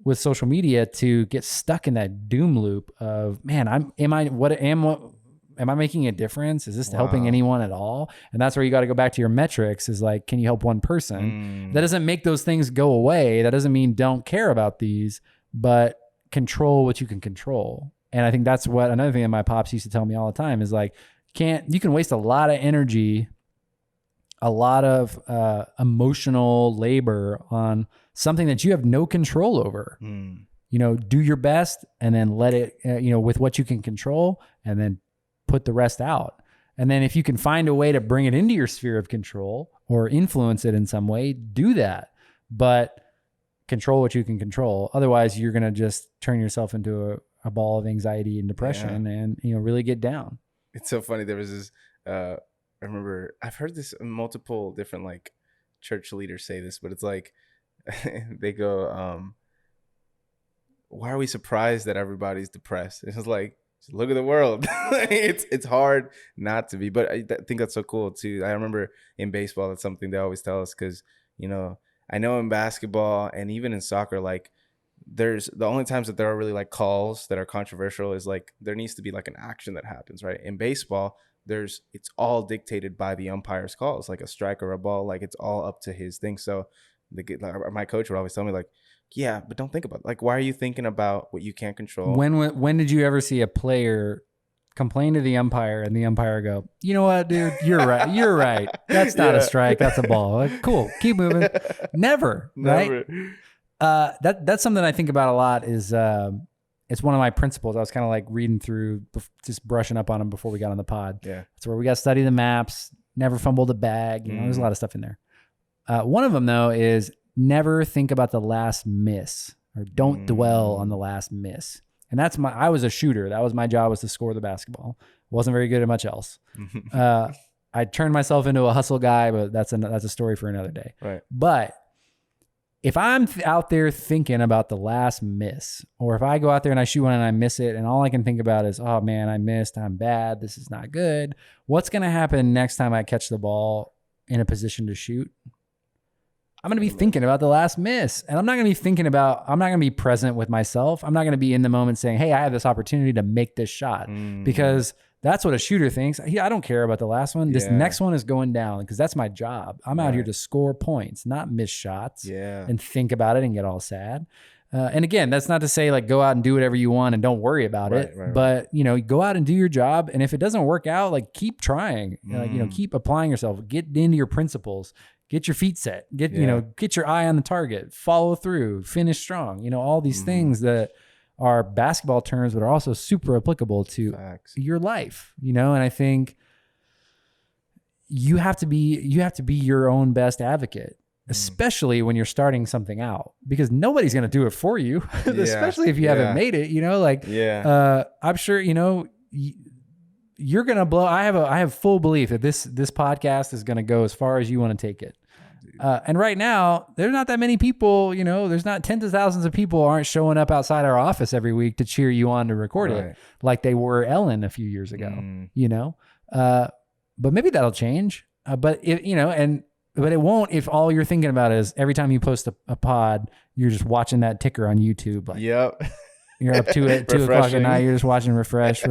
with social media to get stuck in that doom loop of, man, am I making a difference? Is this helping anyone at all? And that's where you got to go back to your metrics, is like, can you help one person? That doesn't make those things go away. That doesn't mean don't care about these, but control what you can control. And I think that's another thing that my pops used to tell me all the time is like, you can waste a lot of energy, a lot of emotional labor on something that you have no control over. Do your best, and then let it, with what you can control, and then put the rest out. And then if you can find a way to bring it into your sphere of control or influence it in some way, do that. But control what you can control. Otherwise, you're going to just turn yourself into a ball of anxiety and depression and, really get down. It's so funny. There was this, I remember I've heard this multiple different like church leaders say this, but it's like, they go, why are we surprised that everybody's depressed? It's just like, look at the world. It's hard not to be, but I think that's so cool too. I remember in baseball, that's something they always tell us, because, I know in basketball and even in soccer, like there's the only times that there are really like calls that are controversial is like there needs to be like an action that happens, right? In baseball, it's all dictated by the umpire's calls, like a strike or a ball, like it's all up to his thing. So my coach would always tell me like, yeah, but don't think about it. Like, why are you thinking about what you can't control? When did you ever see a player complain to the umpire and the umpire go, you know what, dude, you're right. You're right. That's not a strike. That's a ball. Like, cool. Keep moving. Never. Right. That's something I think about a lot is, it's one of my principles. I was kind of like reading through, just brushing up on them before we got on the pod. Yeah. It's where we got to study the maps, never fumble the bag. There's a lot of stuff in there. One of them though is never think about the last miss, or don't dwell on the last miss. And I was a shooter. That was my job, was to score the basketball. Wasn't very good at much else. I turned myself into a hustle guy, but that's a story for another day. Right. But if I'm out there thinking about the last miss, or if I go out there and I shoot one and I miss it, and all I can think about is, oh man, I missed, I'm bad, this is not good. What's going to happen next time I catch the ball in a position to shoot? I'm going to be thinking about the last miss, and I'm not going to be present with myself. I'm not going to be in the moment saying, hey, I have this opportunity to make this shot, because that's what a shooter thinks. I don't care about the last one. This next one is going down, because that's my job. I'm out here to score points, not miss shots and think about it and get all sad. And again, that's not to say like go out and do whatever you want and don't worry about it. But go out and do your job. And if it doesn't work out, like keep trying, keep applying yourself, get into your principles, get your feet set, get your eye on the target, follow through, finish strong, all these things that are basketball terms, but are also super applicable to your life, and I think you have to be your own best advocate, especially when you're starting something out, because nobody's going to do it for you, especially if you haven't made it, I'm sure, you're going to blow. I have full belief that this podcast is going to go as far as you want to take it. And right now, there's not that many people, there's not tens of thousands of people aren't showing up outside our office every week to cheer you on to record it like they were Ellen a few years ago, but maybe that'll change. But but it won't if all you're thinking about is every time you post a pod, you're just watching that ticker on YouTube. Like, you're up to 2 o'clock at night. You're just watching refresh,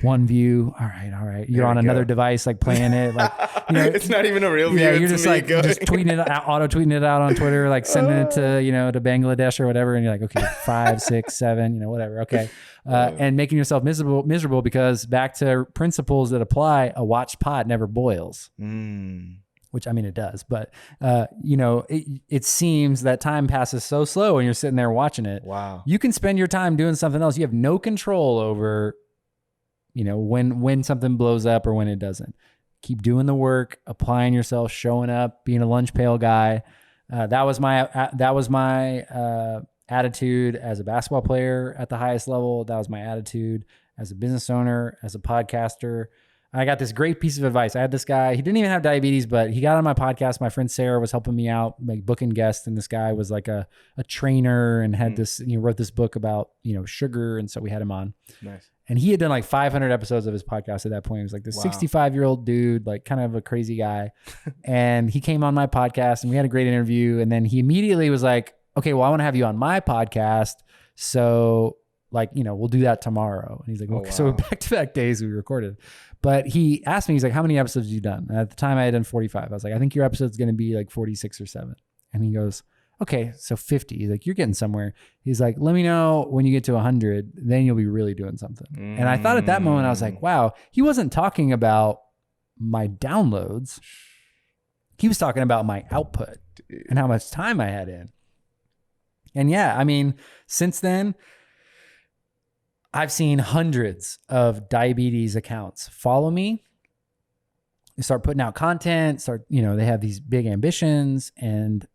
1 view. All right. You're on another device, like playing it. Like, it's not even a real view. Yeah, you're just like just tweeting it out, auto tweeting it out on Twitter, like sending it to Bangladesh or whatever. And you're like, okay, 5, 6, 7, whatever. Okay. And making yourself miserable because back to principles that apply, a watched pot never boils. Which, I mean, it does, but, it seems that time passes so slow when you're sitting there watching it. Wow. You can spend your time doing something else. You have no control over, when something blows up or when it doesn't. Keep doing the work, applying yourself, showing up, being a lunch pail guy. That was my attitude as a basketball player at the highest level. That was my attitude as a business owner, as a podcaster. I got this great piece of advice. I had this guy, he didn't even have diabetes, but he got on my podcast. My friend Sarah was helping me out, like booking guests. And this guy was like a trainer and had this, wrote this book about, sugar. And so we had him on. Nice. And he had done like 500 episodes of his podcast at that point. He was like this 65-year-old dude, like kind of a crazy guy. And he came on my podcast and we had a great interview. And then he immediately was like, okay, well, I want to have you on my podcast. So we'll do that tomorrow. And he's like, okay. So back-to-back days we recorded. But he asked me, he's like, how many episodes have you done? And at the time I had done 45. I was like, I think your episode's going to be like 46 or 7. And he goes, okay, so 50. He's like, you're getting somewhere. He's like, let me know when you get to 100, then you'll be really doing something. And I thought at that moment, I was like, wow, he wasn't talking about my downloads. He was talking about my output and how much time I had in. And yeah, I mean, since then, I've seen hundreds of diabetes accounts follow me start putting out content, they have these big ambitions, and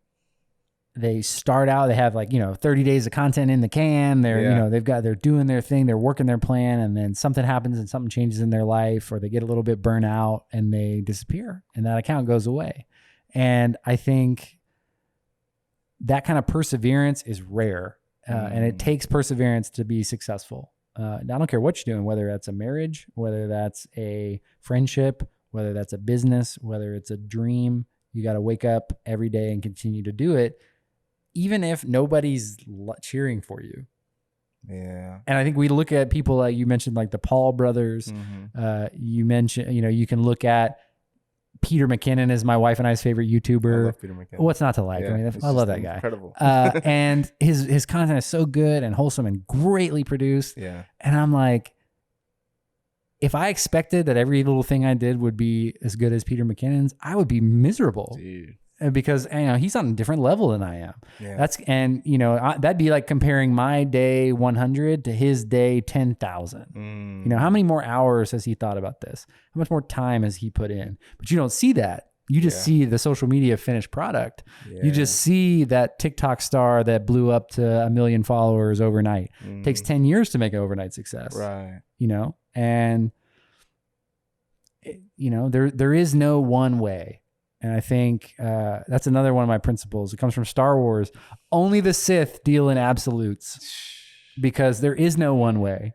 they start out, they have 30 days of content in the can. They're, they're doing their thing, they're working their plan, and then something happens and something changes in their life, or they get a little bit burnt out and they disappear and that account goes away. And I think that kind of perseverance is rare. And it takes perseverance to be successful. I don't care what you're doing, whether that's a marriage, whether that's a friendship, whether that's a business, whether it's a dream. You got to wake up every day and continue to do it, even if nobody's cheering for you. Yeah. And I think we look at people like you mentioned, like the Paul brothers. You mentioned, you can look at Peter McKinnon is my wife and I's favorite YouTuber. I love Peter McKinnon. What's not to like? Yeah, I mean, I love that guy. Incredible. And his content is so good and wholesome and greatly produced. Yeah. And I'm like, if I expected that every little thing I did would be as good as Peter McKinnon's, I would be miserable. Dude. Because he's on a different level than I am. Yeah. That'd be like comparing my day 100 to his day 10,000. How many more hours has he thought about this? How much more time has he put in? But you don't see that. You just see the social media finished product. Yeah. You just see that TikTok star that blew up to 1 million followers overnight. It takes 10 years to make an overnight success. Right. And there is no one way. And I think that's another one of my principles. It comes from Star Wars. Only the Sith deal in absolutes, because there is no one way.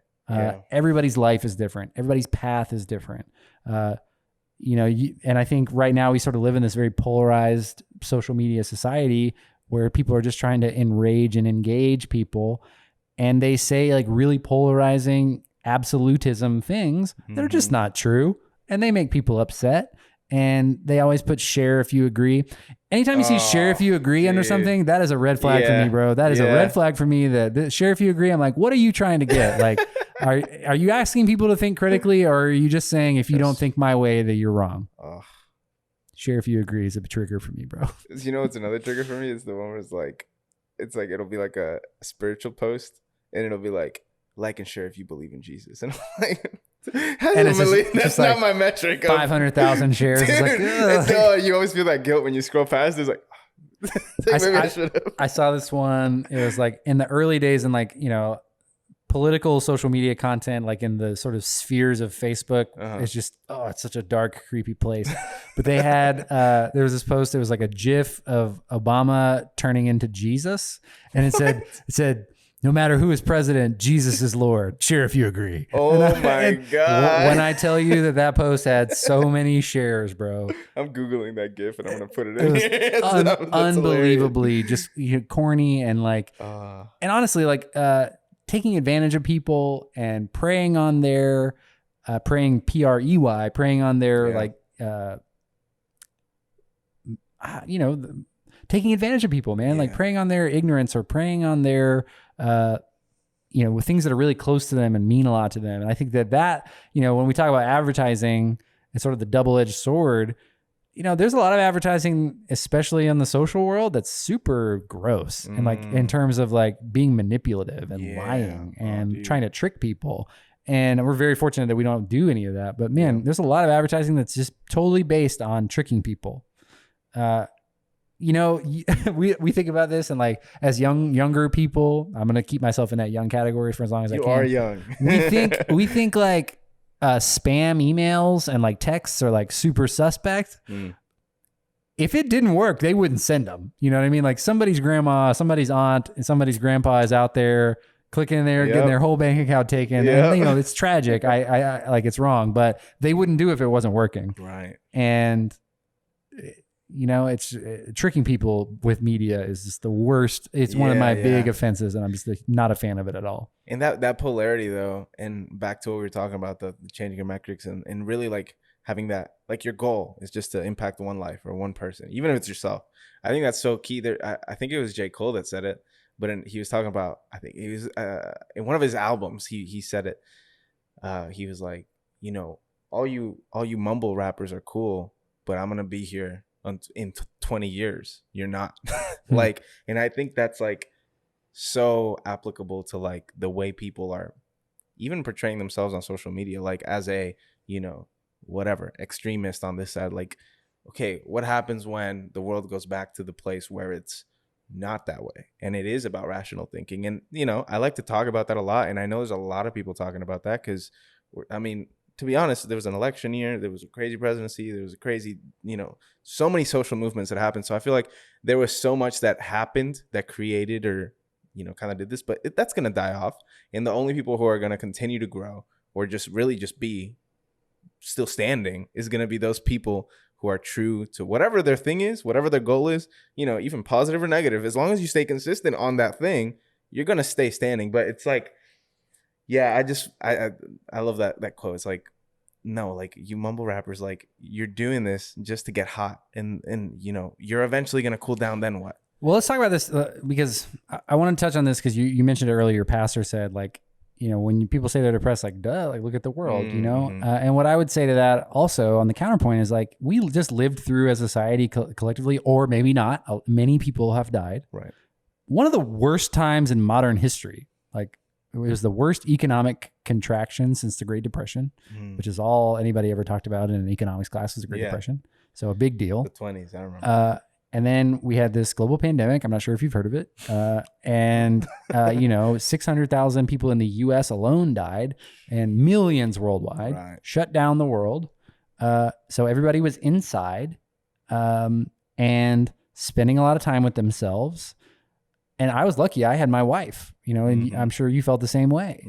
Everybody's life is different. Everybody's path is different. And I think right now we sort of live in this very polarized social media society where people are just trying to enrage and engage people. And they say like really polarizing absolutism things that are just not true. And they make people upset. And they always put share if you agree. Anytime you see share if you agree under something, that is a red flag for me, bro. That is a red flag for me. That share if you agree. I'm like, what are you trying to get? Like, are you asking people to think critically, or are you just saying if you don't think my way that you're wrong? Share if you agree is a trigger for me, bro. You know what's another trigger for me is the one where it's like it'll be like a spiritual post, and it'll be like and share if you believe in Jesus, and I'm like. And that's not my metric. 500,000 shares. Dude, it's like, you always feel that guilt when you scroll past. It's like, maybe I should have. I saw this one. It was like in the early days in political social media content, like in the sort of spheres of Facebook. It's just, it's such a dark, creepy place. But they had, there was this post. It was like a GIF of Obama turning into Jesus. And it said, no matter who is president, Jesus is Lord. Share if you agree. Oh my God. When I tell you that post had so many shares, bro. I'm Googling that GIF and I'm going to put it in here. Unbelievably just corny and and honestly, taking advantage of people and preying on their, preying P-R-E-Y, preying on their taking advantage of people, man, like preying on their ignorance or preying on their, with things that are really close to them and mean a lot to them. And I think that, when we talk about advertising and sort of the double-edged sword, there's a lot of advertising, especially in the social world, that's super gross. And in terms of being manipulative and lying and trying to trick people. And we're very fortunate that we don't do any of that. But man, there's a lot of advertising that's just totally based on tricking people. We think about this and as younger people, I'm going to keep myself in that young category for as long as I can. You are young. we think spam emails and texts are super suspect. If it didn't work, they wouldn't send them. You know what I mean? Somebody's grandma, somebody's aunt, and somebody's grandpa is out there clicking in there, getting their whole bank account taken. And, it's tragic. I it's wrong, but they wouldn't do it if it wasn't working. Right. And it's tricking people with media is just the worst. It's one of my big offenses, and I'm just not a fan of it at all. And that polarity though, and back to what we were talking about, the changing your metrics and really having that, your goal is just to impact one life or one person, even if it's yourself. I think that's so key there. I think it was J. Cole that said it, but he was talking about, I think he was in one of his albums, he said it. He was like, all you mumble rappers are cool, but I'm going to be here in 20 years. You're not. And I think that's so applicable to the way people are even portraying themselves on social media, as a whatever extremist on this side, like, okay, what happens when the world goes back to the place where it's not that way and it is about rational thinking? And I like to talk about that a lot, and I know there's a lot of people talking about that because, I mean, to be honest, there was an election year, there was a crazy presidency, there was a crazy, so many social movements that happened. So I feel like there was so much that happened that created or kind of did this, but that's going to die off. And the only people who are going to continue to grow or just really just be still standing is going to be those people who are true to whatever their thing is, whatever their goal is, even positive or negative. As long as you stay consistent on that thing, you're going to stay standing. But it's like, yeah, I love that quote. It's like, no, like, you mumble rappers, like, you're doing this just to get hot, and you're eventually going to cool down. Then what? Well, let's talk about this because I want to touch on this because you mentioned it earlier. Your pastor said, like, when people say they're depressed, like, duh, like, look at the world, and what I would say to that also on the counterpoint is, like, we just lived through as a society collectively, or maybe not. Many people have died. Right. One of the worst times in modern history, like, it was the worst economic contraction since the Great Depression, which is all anybody ever talked about in an economics class, was the Great Depression. So a big deal. The 20s, I remember. And then we had this global pandemic. I'm not sure if you've heard of it. And 600,000 people in the US alone died, and millions worldwide, shut down the world. So everybody was inside and spending a lot of time with themselves. And I was lucky. I had my wife, and I'm sure you felt the same way.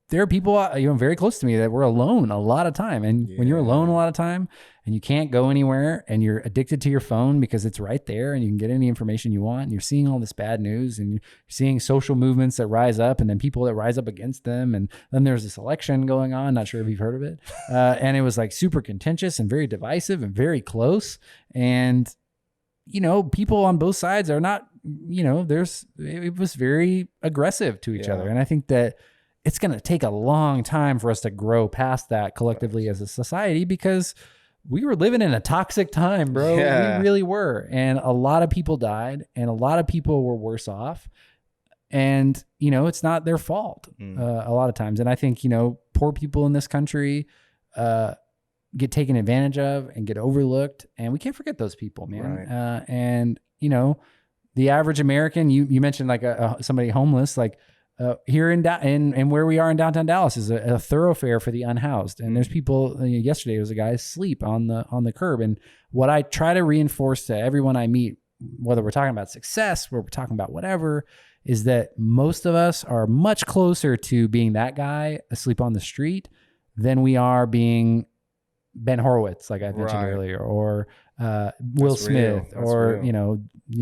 There are people, very close to me that were alone a lot of time. And when you're alone a lot of time and you can't go anywhere and you're addicted to your phone because it's right there and you can get any information you want, and you're seeing all this bad news and you're seeing social movements that rise up and then people that rise up against them. And then there's this election going on. Not sure if you've heard of it. And it was like super contentious and very divisive and very close. And, people on both sides are not, it was very aggressive to each other. And I think that it's going to take a long time for us to grow past that collectively as a society, because we were living in a toxic time, bro. Yeah. We really were. And a lot of people died and a lot of people were worse off. And, it's not their fault a lot of times. And I think, poor people in this country get taken advantage of and get overlooked. And we can't forget those people, man. Right. And, the average American, you mentioned like somebody homeless, like, here in where we are in downtown Dallas is a thoroughfare for the unhoused. And there's people, yesterday was a guy asleep on the curb. And what I try to reinforce to everyone I meet, whether we're talking about success, whether we're talking about whatever, is that most of us are much closer to being that guy asleep on the street than we are being Ben Horowitz, like I mentioned earlier, or Will Smith, or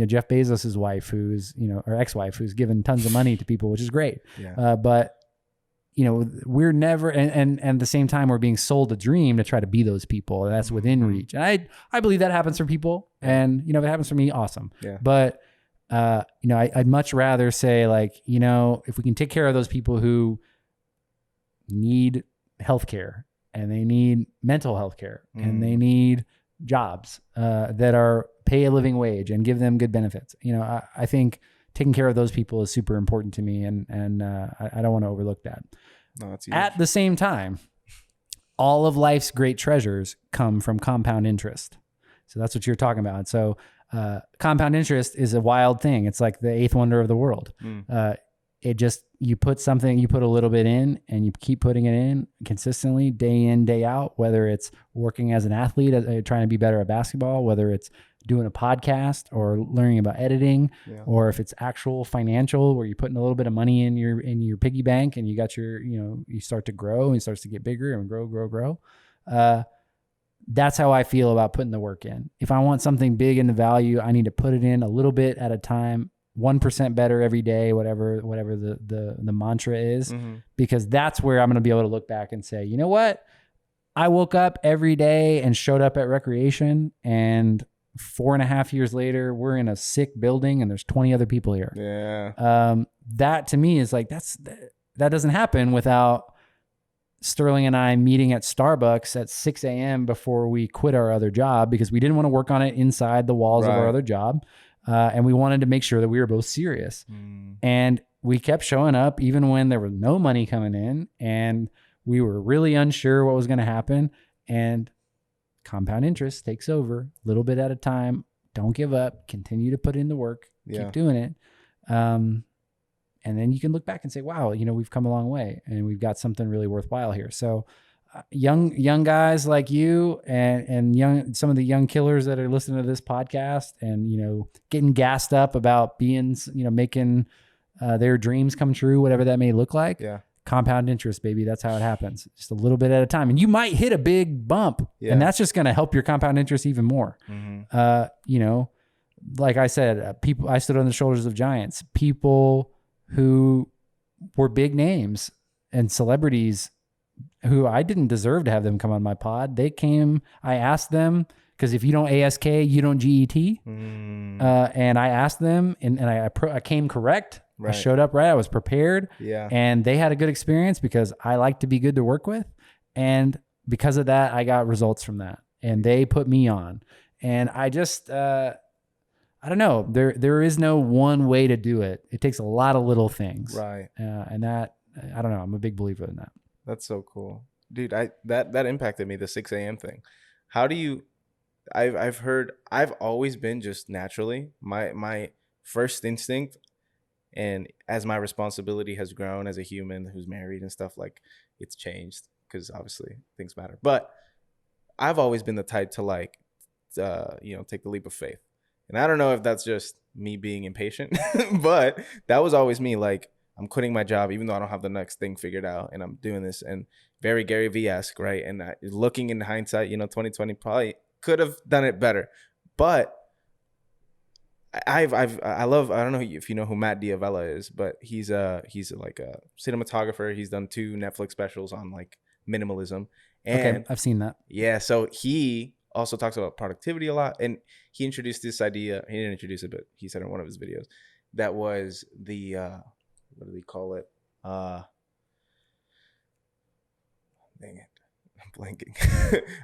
Jeff Bezos's wife, who's or ex-wife, who's given tons of money to people, which is great. Yeah. But we're never, and at the same time, we're being sold a dream to try to be those people, and that's within reach. And I believe that happens for people, and if it happens for me, awesome. Yeah. But I'd much rather say, like, if we can take care of those people who need healthcare, and they need mental health care, and they need jobs that are pay a living wage and give them good benefits. I think taking care of those people is super important to me, and I don't want to overlook that. No, it's huge. At the same time, all of life's great treasures come from compound interest. So that's what you're talking about. So compound interest is a wild thing. It's like the eighth wonder of the world. It just, you put a little bit in, and you keep putting it in consistently, day in, day out, whether it's working as an athlete, trying to be better at basketball, whether it's doing a podcast or learning about editing, or if it's actual financial, where you're putting a little bit of money in your piggy bank, and you got your, you start to grow, and it starts to get bigger and grow. That's how I feel about putting the work in. If I want something big in the value, I need to put it in a little bit at a time, 1% better every day, whatever the mantra is, because that's where I'm going to be able to look back and say, you know what? I woke up every day and showed up at recreation, and 4.5 years later, we're in a sick building and there's 20 other people here. Yeah. That to me is like, that doesn't happen without Sterling and I meeting at Starbucks at 6 a.m. before we quit our other job, because we didn't want to work on it inside the walls of our other job. And we wanted to make sure that we were both serious. And we kept showing up even when there was no money coming in, and We were really unsure what was going to happen, and compound interest takes over a little bit at a time. Don't give up. Continue to put in the work. Keep doing it. And then you can look back and say, wow, we've come a long way and we've got something really worthwhile here. So young guys like you and some of the young killers that are listening to this podcast and, getting gassed up about being, making their dreams come true, whatever that may look like. Yeah. Compound interest, baby. That's how it happens. Just a little bit at a time. And you might hit a big bump and that's just going to help your compound interest even more. Mm-hmm. Like I said, I stood on the shoulders of giants, people who were big names and celebrities who I didn't deserve to have them come on my pod. They came, I asked them, because if you don't ASK, you don't GET. And I asked them and I came correct. Right. I showed up right. I was prepared. Yeah. And they had a good experience because I like to be good to work with. And because of that, I got results from that. And they put me on. And I just, I don't know. There is no one way to do it. It takes a lot of little things. Right. And that, I don't know. I'm a big believer in that. That's so cool. Dude, that impacted me, the 6 a.m. thing. How do you, I've always been just naturally, my first instinct, and as my responsibility has grown as a human who's married and stuff, like it's changed because obviously things matter. But I've always been the type to take the leap of faith. And I don't know if that's just me being impatient, but that was always me. Like I'm quitting my job, even though I don't have the next thing figured out, and I'm doing this, and very Gary Vee-esque, right? And looking in hindsight, 2020 probably could have done it better, but I don't know if you know who Matt D'Avella is, but he's like a cinematographer. He's done 2 Netflix specials on like minimalism. And okay, I've seen that. Yeah. So he also talks about productivity a lot. And he introduced this idea. He didn't introduce it, but he said in one of his videos that was the, what do they call it? Dang it. I'm blanking.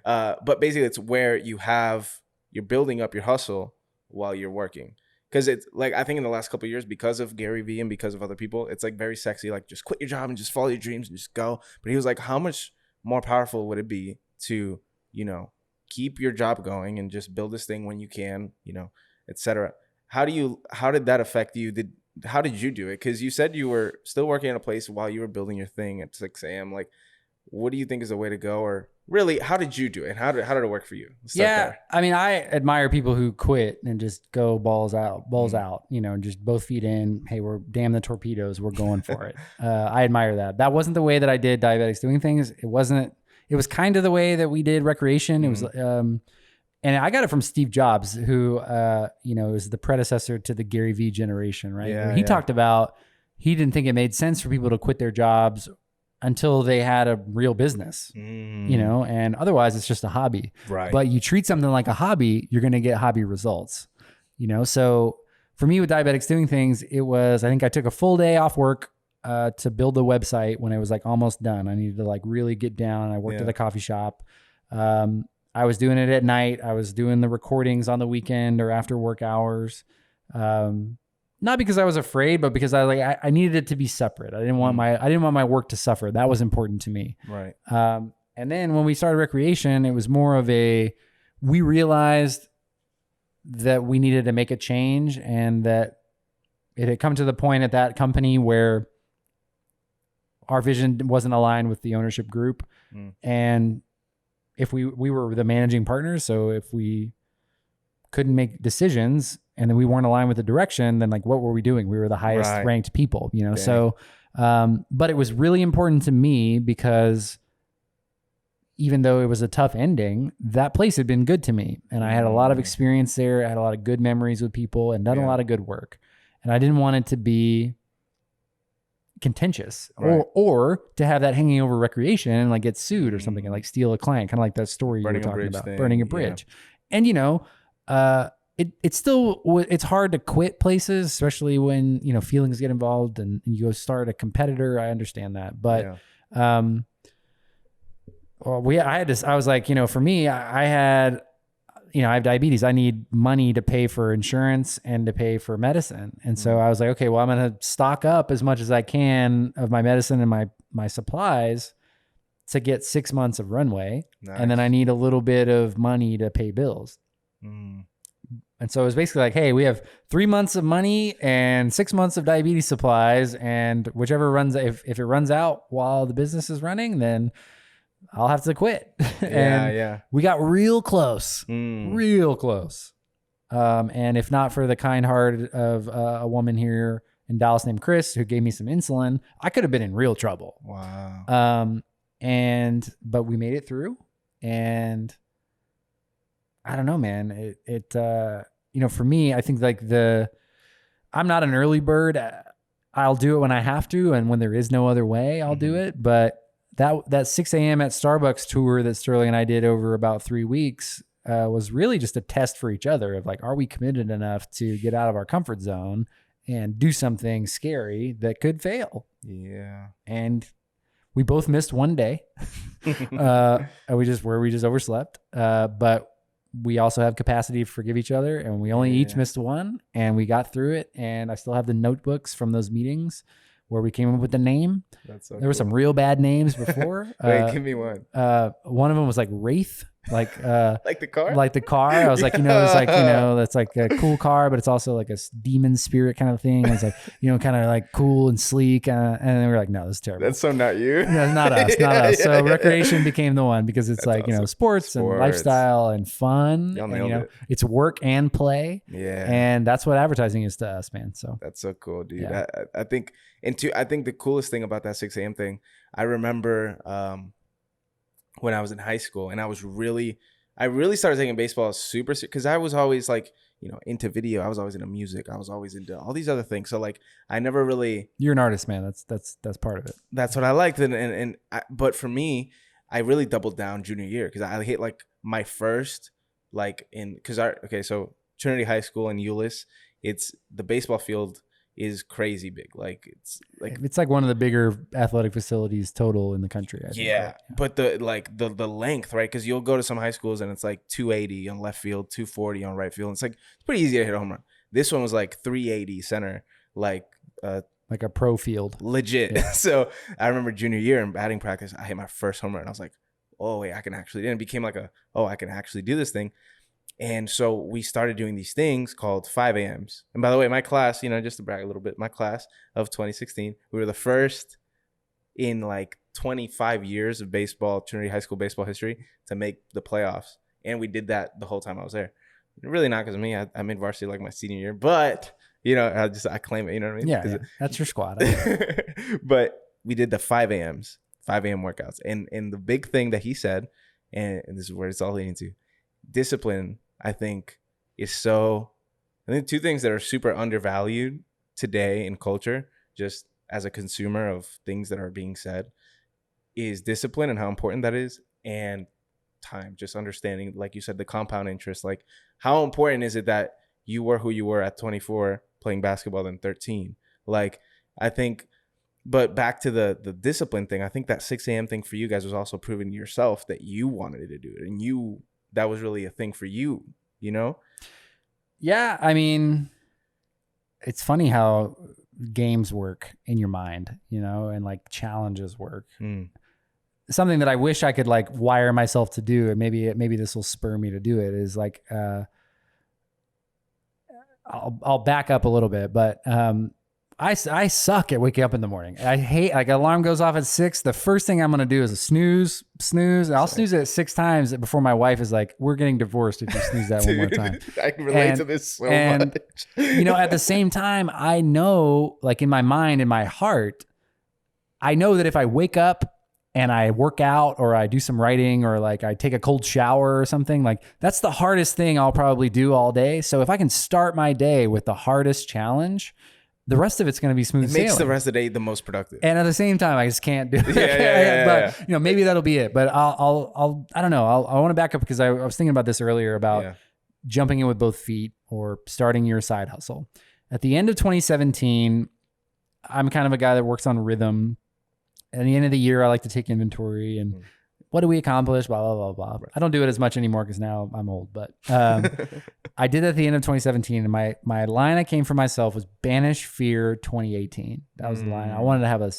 But basically it's where you're building up your hustle while you're working. Because it's like, I think in the last couple of years, because of Gary Vee and because of other people, it's like very sexy, like just quit your job and just follow your dreams and just go. But he was like, how much more powerful would it be to, keep your job going and just build this thing when you can, etc. How did that affect you? How did you do it? Because you said you were still working in a place while you were building your thing at 6 a.m. Like, what do you think is the way to go? Or really, how did you do it? And how did it work for you? I mean, I admire people who quit and just go balls out, just both feet in. Hey, we're damn the torpedoes. We're going for it. I admire that. That wasn't the way that I did Diabetics Doing Things. It was kind of the way that we did Recreation. It was, and I got it from Steve Jobs, who, is the predecessor to the Gary Vee generation, right? Yeah, he talked about, he didn't think it made sense for people to quit their jobs until they had a real business, and otherwise it's just a hobby. Right. But you treat something like a hobby, you're going to get hobby results, So for me with Diabetics Doing Things, it was, I think I took a full day off work to build the website when it was like almost done. I needed to like really get down. I worked at a coffee shop. I was doing it at night. I was doing the recordings on the weekend or after work hours. Not because I was afraid, but because I needed it to be separate. I didn't want my work to suffer. That was important to me. Right. And then when we started Recreation, it was more of we realized that we needed to make a change, and that it had come to the point at that company where our vision wasn't aligned with the ownership group. And if we were the managing partners, so if we couldn't make decisions and then we weren't aligned with the direction, then like, what were we doing? We were the highest ranked people, Dang. So, but it was really important to me because even though it was a tough ending, that place had been good to me. And I had a lot of experience there. I had a lot of good memories with people and done a lot of good work. And I didn't want it to be contentious or to have that hanging over Recreation and like get sued or something and like steal a client, kind of like that story you were talking about, burning a bridge. Yeah. And, it's hard to quit places, especially when, feelings get involved and you go start a competitor. I understand that. But, I was like, for me, I had, I have diabetes. I need money to pay for insurance and to pay for medicine. And so I was like, okay, well, I'm going to stock up as much as I can of my medicine and my supplies to get 6 months of runway. Nice. And then I need a little bit of money to pay bills. And so it was basically like, hey, we have 3 months of money and 6 months of diabetes supplies, and whichever runs, if it runs out while the business is running, then I'll have to quit. And we got real close, real close. And if not for the kind heart of a woman here in Dallas named Chris, who gave me some insulin, I could have been in real trouble. Wow. But we made it through, and I don't know, man. For me, I think like I'm not an early bird. I'll do it when I have to. And when there is no other way, I'll do it. But that 6 a.m. at Starbucks tour that Sterling and I did over about 3 weeks was really just a test for each other of like, are we committed enough to get out of our comfort zone and do something scary that could fail? Yeah. And we both missed one day. We just overslept. But we also have capacity to forgive each other, and we only each missed one, and we got through it. And I still have the notebooks from those meetings where we came up with the name. That's so there were some real bad names before. Wait, give me one. One of them was like Wraith, like the car. Like the car. I was like, it's like, that's like a cool car, but it's also like a demon spirit kind of thing. It's like, kind of like cool and sleek. And then we were like, no, this is terrible. That's so not you. No, not us, not us. So recreation became the one because it's that's like, awesome. Sports and lifestyle and fun. Y'all nailed it. It's work and play. Yeah. And that's what advertising is to us, man. So that's so cool, dude. Yeah. I think the coolest thing about that 6 a.m. thing, I remember when I was in high school, and I really started taking baseball super serious because I was always like, into video. I was always into music. I was always into all these other things. So like, I never really. You're an artist, man. That's part of it. That's what I liked, but for me, I really doubled down junior year because I hit like my first so Trinity High School in Euless, it's the baseball field is crazy big. It's like one of the bigger athletic facilities total in the country. I think, right? But the length, right? Because you'll go to some high schools and it's like 280 on left field, 240 on right field. It's like it's pretty easy to hit a home run. This one was like 380 center, like a pro field, legit. Yeah. So I remember junior year in batting practice, I hit my first home run. I was like, oh wait, I can actually. And it became like I can actually do this thing. And so we started doing these things called 5 a.m.s. And by the way, my class, just to brag a little bit, my class of 2016, we were the first in like 25 years of baseball, Trinity High School baseball history, to make the playoffs. And we did that the whole time I was there. Really not because of me. I made varsity like my senior year. But, I claim it, you know what I mean? Yeah. That's your squad. But we did the 5 a.m.s, 5 a.m. workouts. And the big thing that he said, and this is where it's all leading to, discipline, I think two things that are super undervalued today in culture, just as a consumer of things that are being said, is discipline and how important that is, and time, just understanding, like you said, the compound interest. Like, how important is it that you were who you were at 24 playing basketball than 13? Like, I think, but back to the discipline thing, I think that 6 a.m. thing for you guys was also proving to yourself that you wanted to do it, and that was really a thing for you, Yeah. I mean, it's funny how games work in your mind, and like challenges work. Something that I wish I could like wire myself to do, and maybe this will spur me to do it, is like, I'll back up a little bit, but, I suck at waking up in the morning. I hate, like, alarm goes off at 6. The first thing I'm going to do is a snooze. I'll snooze it 6 times before my wife is like, we're getting divorced if you snooze that one more time. I can relate to this so much. At the same time, I know, like, in my mind, in my heart, I know that if I wake up and I work out, or I do some writing, or like I take a cold shower or something, like that's the hardest thing I'll probably do all day. So if I can start my day with the hardest challenge, the rest of it's going to be smooth sailing. It makes the rest of the day the most productive. And at the same time, I just can't do it. But maybe that'll be it. But I don't know. I want to back up because I was thinking about this earlier about jumping in with both feet or starting your side hustle. At the end of 2017, I'm kind of a guy that works on rhythm. At the end of the year, I like to take inventory and what do we accomplish? Blah, blah, blah, blah. Right. I don't do it as much anymore because now I'm old, but I did at the end of 2017. And my line I came for myself was banish fear 2018. That was the line. I wanted to have a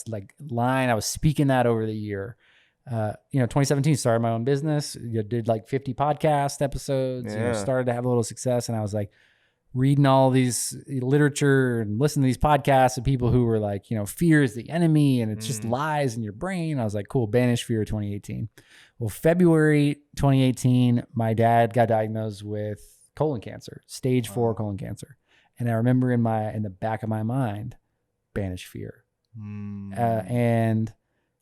line. I was speaking that over the year. 2017 started my own business. Did like 50 podcast episodes, started to have a little success. And I was like reading all these literature and listening to these podcasts of people who were like, fear is the enemy and it's just lies in your brain. I was like, cool, banish fear 2018. Well, February 2018, my dad got diagnosed with colon cancer, stage 4 colon cancer. And I remember in the back of my mind, banish fear. And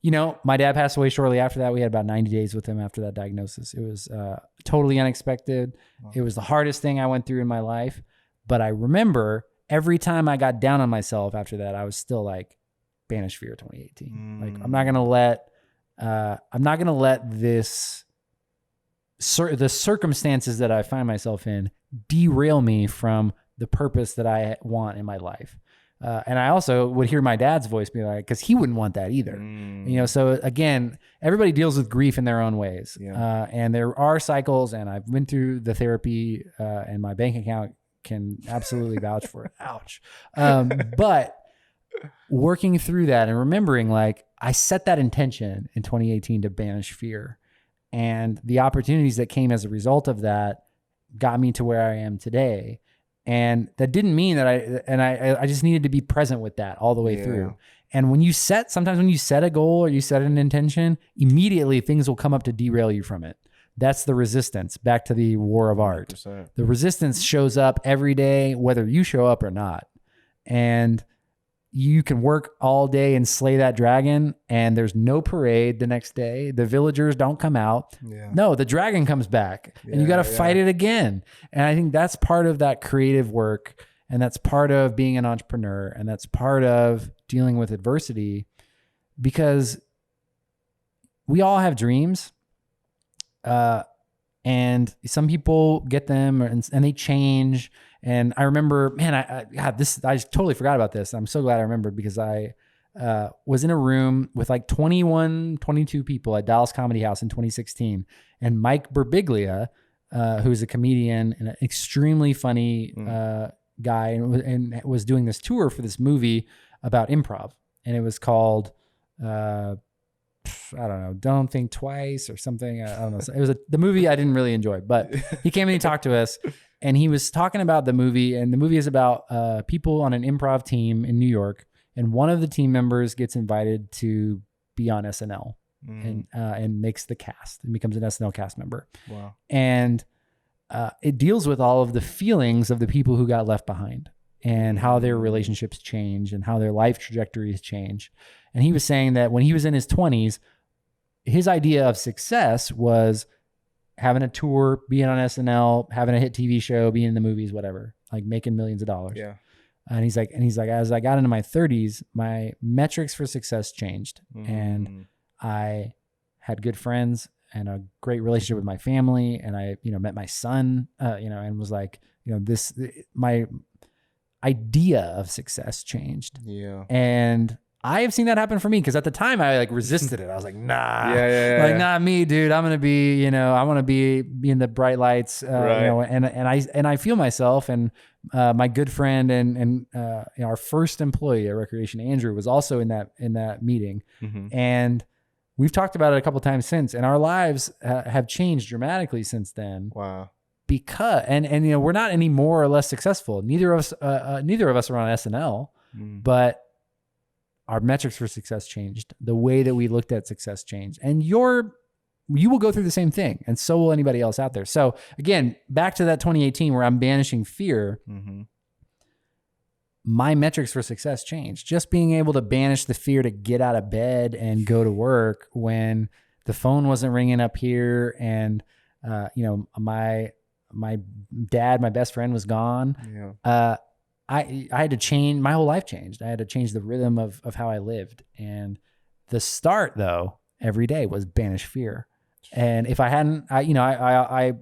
my dad passed away shortly after that. We had about 90 days with him after that diagnosis. It was totally unexpected. Wow. It was the hardest thing I went through in my life. But I remember every time I got down on myself after that, I was still like, banish fear 2018. Like, I'm not going to let the circumstances that I find myself in derail me from the purpose that I want in my life. And I also would hear my dad's voice be like, because he wouldn't want that either. So again, everybody deals with grief in their own ways. And there are cycles, and I've been through the therapy, and my bank account can absolutely vouch for it. Ouch. But working through that and remembering, like, I set that intention in 2018 to banish fear, and the opportunities that came as a result of that got me to where I am today. And that didn't mean that I just needed to be present with that all the way through. And sometimes when you set a goal or you set an intention, immediately things will come up to derail you from it. That's the resistance, back to the war of art. 100%. The resistance shows up every day, whether you show up or not. And you can work all day and slay that dragon, and there's no parade the next day. The villagers don't come out. No, the dragon comes back, and you got to fight it again. And I think that's part of that creative work, and that's part of being an entrepreneur, and that's part of dealing with adversity, because we all have dreams. And some people get them and they change. And I remember, man, I totally forgot about this. I'm so glad I remembered, because I was in a room with like 21, 22 people at Dallas Comedy House in 2016. And Mike Birbiglia, who's a comedian and an extremely funny guy, and was doing this tour for this movie about improv. And it was called, I don't know, Don't Think Twice or something. I don't know. It was the movie I didn't really enjoy, but he came and he talked to us, and he was talking about the movie. And the movie is about people on an improv team in New York, and one of the team members gets invited to be on SNL and makes the cast and becomes an SNL cast member. Wow. And it deals with all of the feelings of the people who got left behind, and how their relationships change and how their life trajectories change. And he was saying that when he was in his 20s, his idea of success was having a tour, being on SNL, having a hit TV show, being in the movies, whatever, like making millions of dollars. Yeah. And he's like, as I got into my 30s, my metrics for success changed. And I had good friends and a great relationship with my family. And I, met my son, and was like, my idea of success changed. Yeah. And I have seen that happen for me, because at the time I resisted it. I was like, nah, not me, dude. I'm gonna be, I want to be in the bright lights, and I feel myself. And my good friend and our first employee at Recreation, Andrew, was also in that meeting, and we've talked about it a couple times since, and our lives have changed dramatically since then. Wow. Because and we're not any more or less successful. Neither of us are on SNL, but our metrics for success changed. The way that we looked at success changed. And you will go through the same thing, and so will anybody else out there. So again, back to that 2018 where I'm banishing fear, my metrics for success changed. Just being able to banish the fear to get out of bed and go to work when the phone wasn't ringing up here, and my dad, my best friend, was gone. Yeah. I had to change, my whole life changed. I had to change the rhythm of how I lived. And the start, though, every day was banish fear. And if I hadn't,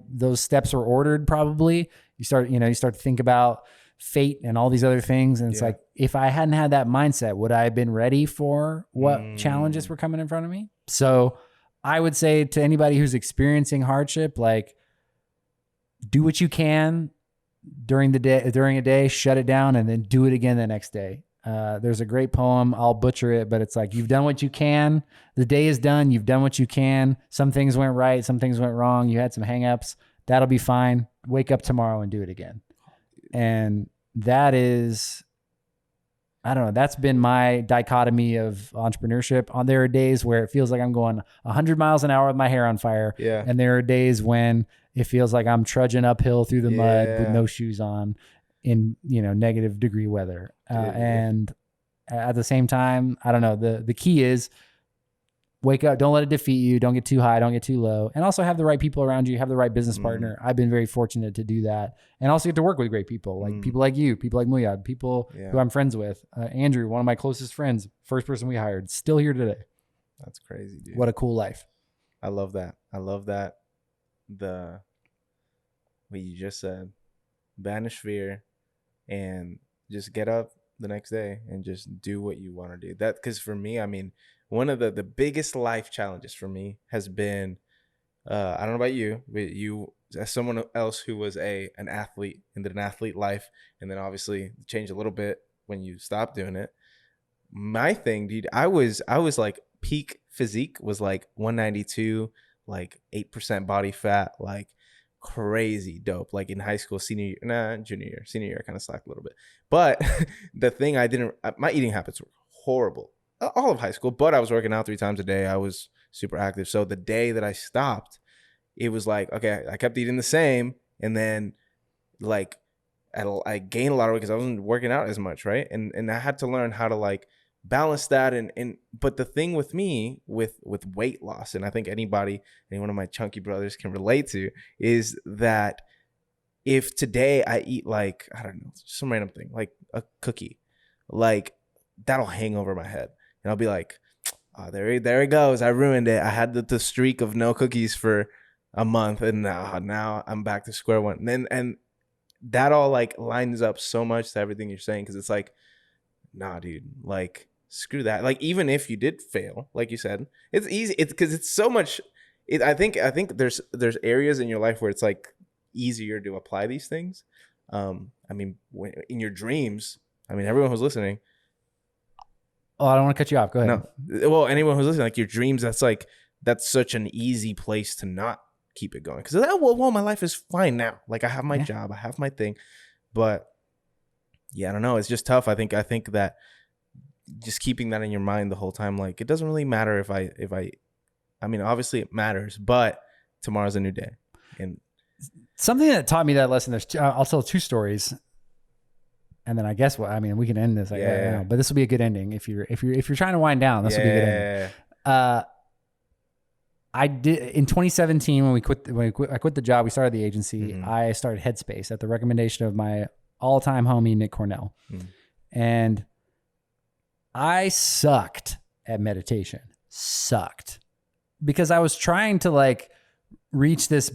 those steps were ordered probably. You start to think about fate and all these other things. And it's like, if I hadn't had that mindset, would I have been ready for what challenges were coming in front of me? So I would say to anybody who's experiencing hardship, do what you can during a day, shut it down, and then do it again the next day. There's a great poem. I'll butcher it, but it's like, you've done what you can. The day is done. You've done what you can. Some things went right. Some things went wrong. You had some hangups. That'll be fine. Wake up tomorrow and do it again. And that is, I don't know, that's been my dichotomy of entrepreneurship. There are days where it feels like I'm going 100 miles an hour with my hair on fire. Yeah. And there are days when it feels like I'm trudging uphill through the mud with no shoes on in, negative degree weather. And at the same time, I don't know, the key is wake up, don't let it defeat you. Don't get too high, don't get too low. And also have the right people around you, have the right business partner. I've been very fortunate to do that. And also get to work with great people, like people like you, people like Muyad, people who I'm friends with. Andrew, one of my closest friends, first person we hired, still here today. That's crazy, dude. What a cool life. I love that. What you just said, banish fear and just get up the next day and just do what you want to do. That, because for me, I mean, one of the biggest life challenges for me has been, I don't know about you, but you as someone else who was an athlete and did an athlete life, and then obviously changed a little bit when you stopped doing it. My thing, dude, I was like peak physique was like 192, like 8% body fat, like crazy dope. Like in high school, senior year, I kind of slacked a little bit. But the thing my eating habits were horrible. All of high school, but I was working out 3 times a day. I was super active. So the day that I stopped, it was like, okay, I kept eating the same. And then like I gained a lot of weight because I wasn't working out as much, right? And I had to learn how to like balance that. But the thing with me with weight loss, and I think any one of my chunky brothers can relate to, is that if today I eat like, I don't know, some random thing, like a cookie, like that'll hang over my head. And I'll be like, oh, there it goes. I ruined it. I had the streak of no cookies for a month, and now I'm back to square one. And that all like lines up so much to everything you're saying, because it's like, nah, dude, like screw that. Like even if you did fail, like you said, it's easy. It's because it's so much. I think there's areas in your life where it's like easier to apply these things. I mean, in your dreams, I mean, everyone who's listening. Oh, I don't want to cut you off. Go ahead. No. Well, anyone who's listening, like your dreams, that's such an easy place to not keep it going. Because, well, my life is fine now. Like I have my job, I have my thing. But yeah, I don't know. It's just tough. I think that just keeping that in your mind the whole time, like it doesn't really matter if I mean, obviously it matters, but tomorrow's a new day. And something that taught me that lesson, I'll tell 2 stories. And then I guess we can end this. I don't know, but this will be a good ending. If you're trying to wind down, this will be a good ending. I did in 2017 when I quit the job, we started the agency. Mm-hmm. I started Headspace at the recommendation of my all-time homie, Nick Cornell. Mm-hmm. And I sucked at meditation. Because I was trying to like reach this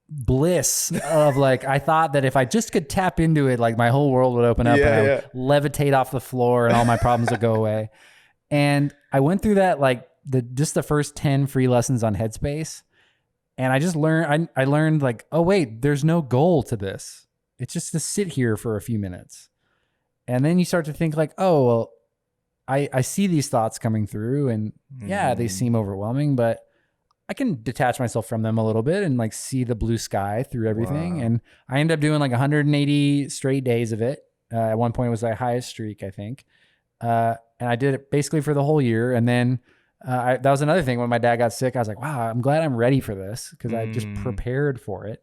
bliss of like, I thought that if I just could tap into it, like my whole world would open up and I would levitate off the floor and all my problems would go away. And I went through that, like the first 10 free lessons on Headspace. And I just learned, I learned like, oh wait, there's no goal to this. It's just to sit here for a few minutes. And then you start to think like, oh, well, I see these thoughts coming through and they seem overwhelming, but I can detach myself from them a little bit and like see the blue sky through everything. Wow. And I ended up doing like 180 straight days of it. At one point it was my highest streak, I think. And I did it basically for the whole year. And then that was another thing. When my dad got sick, I was like, wow, I'm glad I'm ready for this because I just prepared for it.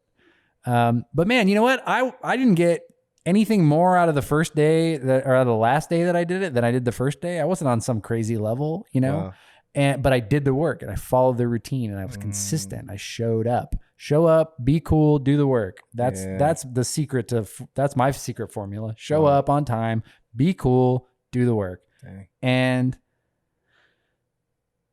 But man, you know what? I didn't get anything more out of the first day or out of the last day that I did it than I did the first day. I wasn't on some crazy level, you know? Wow. But I did the work and I followed the routine and I was consistent. I showed up, be cool, do the work. That's the secret that's my secret formula. Show up on time, be cool, do the work. Dang. And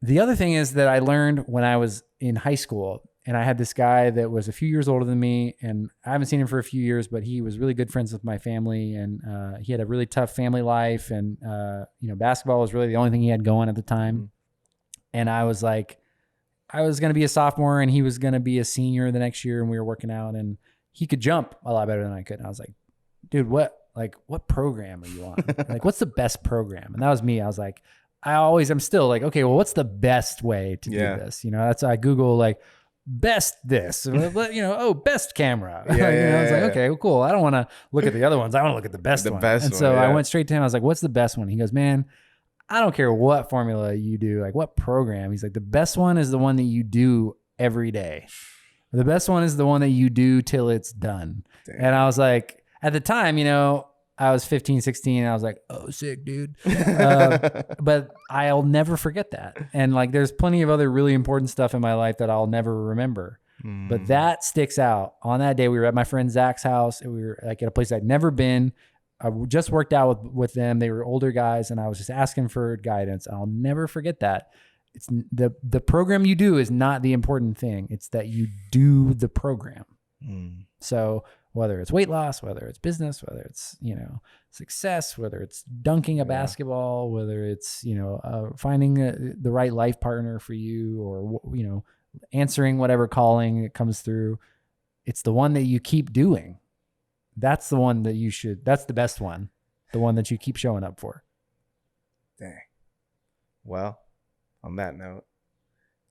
the other thing is that I learned when I was in high school and I had this guy that was a few years older than me and I haven't seen him for a few years, but he was really good friends with my family and he had a really tough family life and basketball was really the only thing he had going at the time. And I was like, I was going to be a sophomore and he was going to be a senior the next year and we were working out and he could jump a lot better than I could. And I was like, dude, what like, what program are you on? Like, what's the best program? And that was me. I was like, I'm still like, okay, well, what's the best way to do this? You know, that's, I Google like best this, best camera. I was like, okay, well, cool. I don't want to look at the other ones. I want to look at the best one. And so I went straight to him. I was like, what's the best one? He goes, man, I don't care what formula you do, like what program. He's like, the best one is the one that you do every day. The best one is the one that you do till it's done. Damn. And I was like, at the time, I was 15, 16. And I was like, oh, sick, dude. But I'll never forget that. And like, there's plenty of other really important stuff in my life that I'll never remember. But that sticks out. On that day, we were at my friend Zach's house, and we were like at a place I'd never been. I just worked out with them. They were older guys, and I was just asking for guidance. I'll never forget that. It's the program you do is not the important thing. It's that you do the program. So whether it's weight loss, whether it's business, whether it's, success, whether it's dunking a basketball, whether it's, finding the right life partner for you, or, answering whatever calling that comes through, it's the one that you keep doing. That's the one that that's the best one. The one that you keep showing up for. Dang. Well, on that note,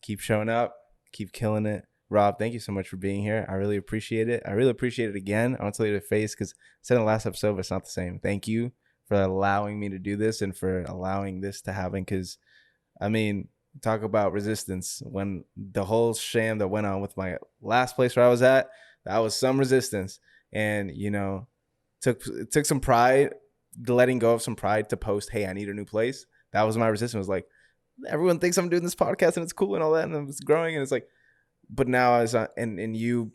keep showing up, keep killing it. Rob, thank you so much for being here. I really appreciate it. I really appreciate it again. I want to tell you to face, because I said in the last episode, but it's not the same. Thank you for allowing me to do this and for allowing this to happen. Because, talk about resistance. When the whole sham that went on with my last place where I was at, that was some resistance. And, it took some pride, letting go of some pride to post, hey, I need a new place. That was my resistance. It was like, everyone thinks I'm doing this podcast and it's cool and all that, and it's growing, and it's like, but now and you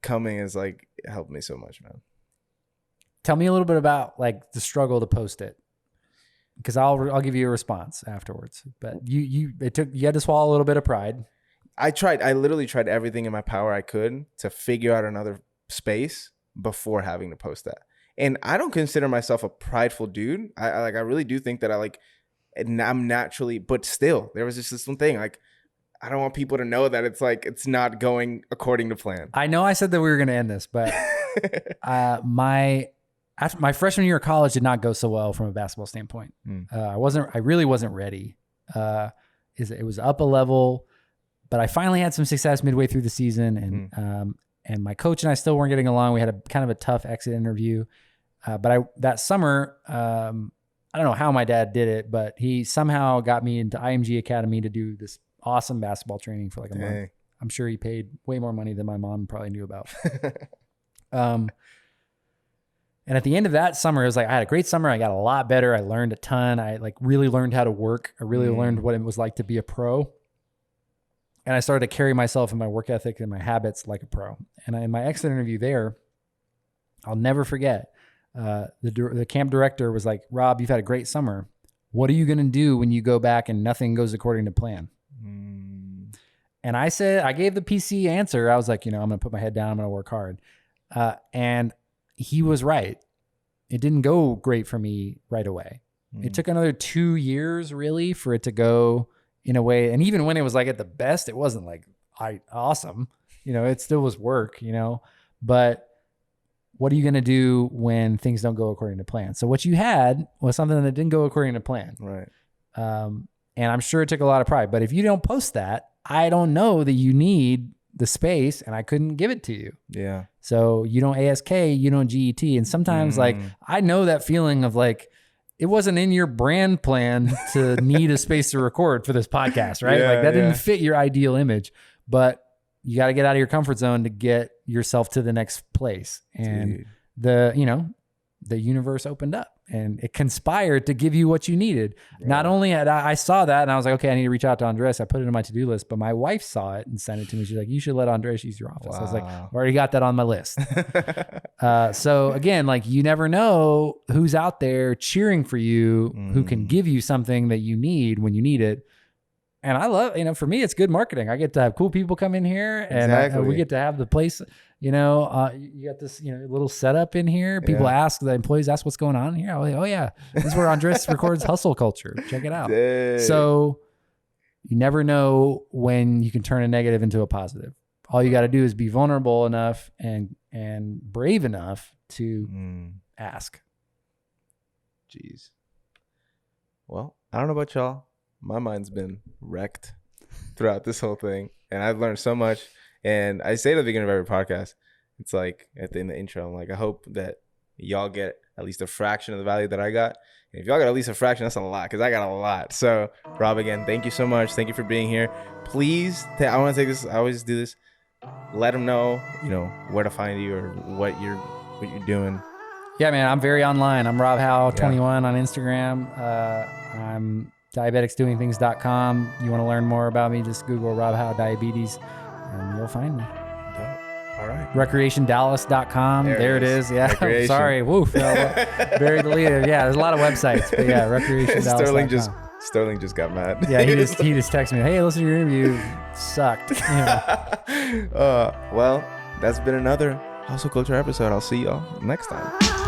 coming is like, it helped me so much, man. Tell me a little bit about like the struggle to post it, because I'll give you a response afterwards. But you had to swallow a little bit of pride. I literally tried everything in my power I could to figure out another space before having to post that. And I don't consider myself a prideful dude. I really do think that I'm naturally, but still, there was just this one thing, like, I don't want people to know that it's like, it's not going according to plan. I know I said that we were going to end this, but my freshman year of college did not go so well from a basketball standpoint. I really wasn't ready. It was up a level, but I finally had some success midway through the season, and my coach and I still weren't getting along. We had a kind of a tough exit interview. But that summer, I don't know how my dad did it, but he somehow got me into IMG Academy to do this awesome basketball training for like a month. I'm sure he paid way more money than my mom probably knew about. And at the end of that summer, it was like, I had a great summer. I got a lot better. I learned a ton. I like really learned how to work. I really learned what it was like to be a pro. And I started to carry myself and my work ethic and my habits like a pro. And in my exit interview there, I'll never forget, the camp director was like, Rob, you've had a great summer. What are you going to do when you go back and nothing goes according to plan? And I gave the PC answer. I was like, I'm going to put my head down. I'm going to work hard. And he was right. It didn't go great for me right away. It took another 2 years really for it to go in a way. And even when it was like at the best, it wasn't like awesome. It still was work, but what are you going to do when things don't go according to plan? So what you had was something that didn't go according to plan. Right. And I'm sure it took a lot of pride, but if you don't post that, I don't know that you need the space, and I couldn't give it to you. Yeah. So you don't ASK, you don't GET. And sometimes like, I know that feeling of like, it wasn't in your brand plan to need a space to record for this podcast, right? Like that didn't fit your ideal image, but you got to get out of your comfort zone to get yourself to the next place. And the universe opened up and it conspired to give you what you needed. Yeah. Not only had I saw that and I was like, okay, I need to reach out to Andres. I put it in my to-do list, but my wife saw it and sent it to me. She's like, you should let Andres use your office. Wow. I was like, I already got that on my list. So again, like you never know who's out there cheering for you, who can give you something that you need when you need it. And I love, for me, it's good marketing. I get to have cool people come in here and we get to have the place, you got this, little setup in here. People ask, the employees ask what's going on here. I'm like, oh yeah, this is where Andres records Hustle Culture. Check it out. Dang. So you never know when you can turn a negative into a positive. All you got to do is be vulnerable enough and brave enough to ask. Jeez. Well, I don't know about y'all. My mind's been wrecked throughout this whole thing, and I've learned so much. And I say at the beginning of every podcast, it's like at the intro, I'm like, I hope that y'all get at least a fraction of the value that I got. And if y'all got at least a fraction, that's a lot, because I got a lot. So, Rob, again, thank you so much. Thank you for being here. Please, I want to take this. I always do this. Let them know, where to find you or what you're doing. Yeah, man, I'm very online. I'm Rob Howe 21 on Instagram. I'm diabeticsdoingthings.com. You want to learn more about me, just Google Rob Howe Diabetes and you'll find me. All right. Recreationdallas.com. There it is. Yeah. Sorry. Woof. Very deleted. Yeah, there's a lot of websites. But yeah, recreationdallas.com. Sterling just got mad. Yeah, he just texted me, hey, listen to your interview. Sucked. Well, that's been another Hustle Culture episode. I'll see y'all next time.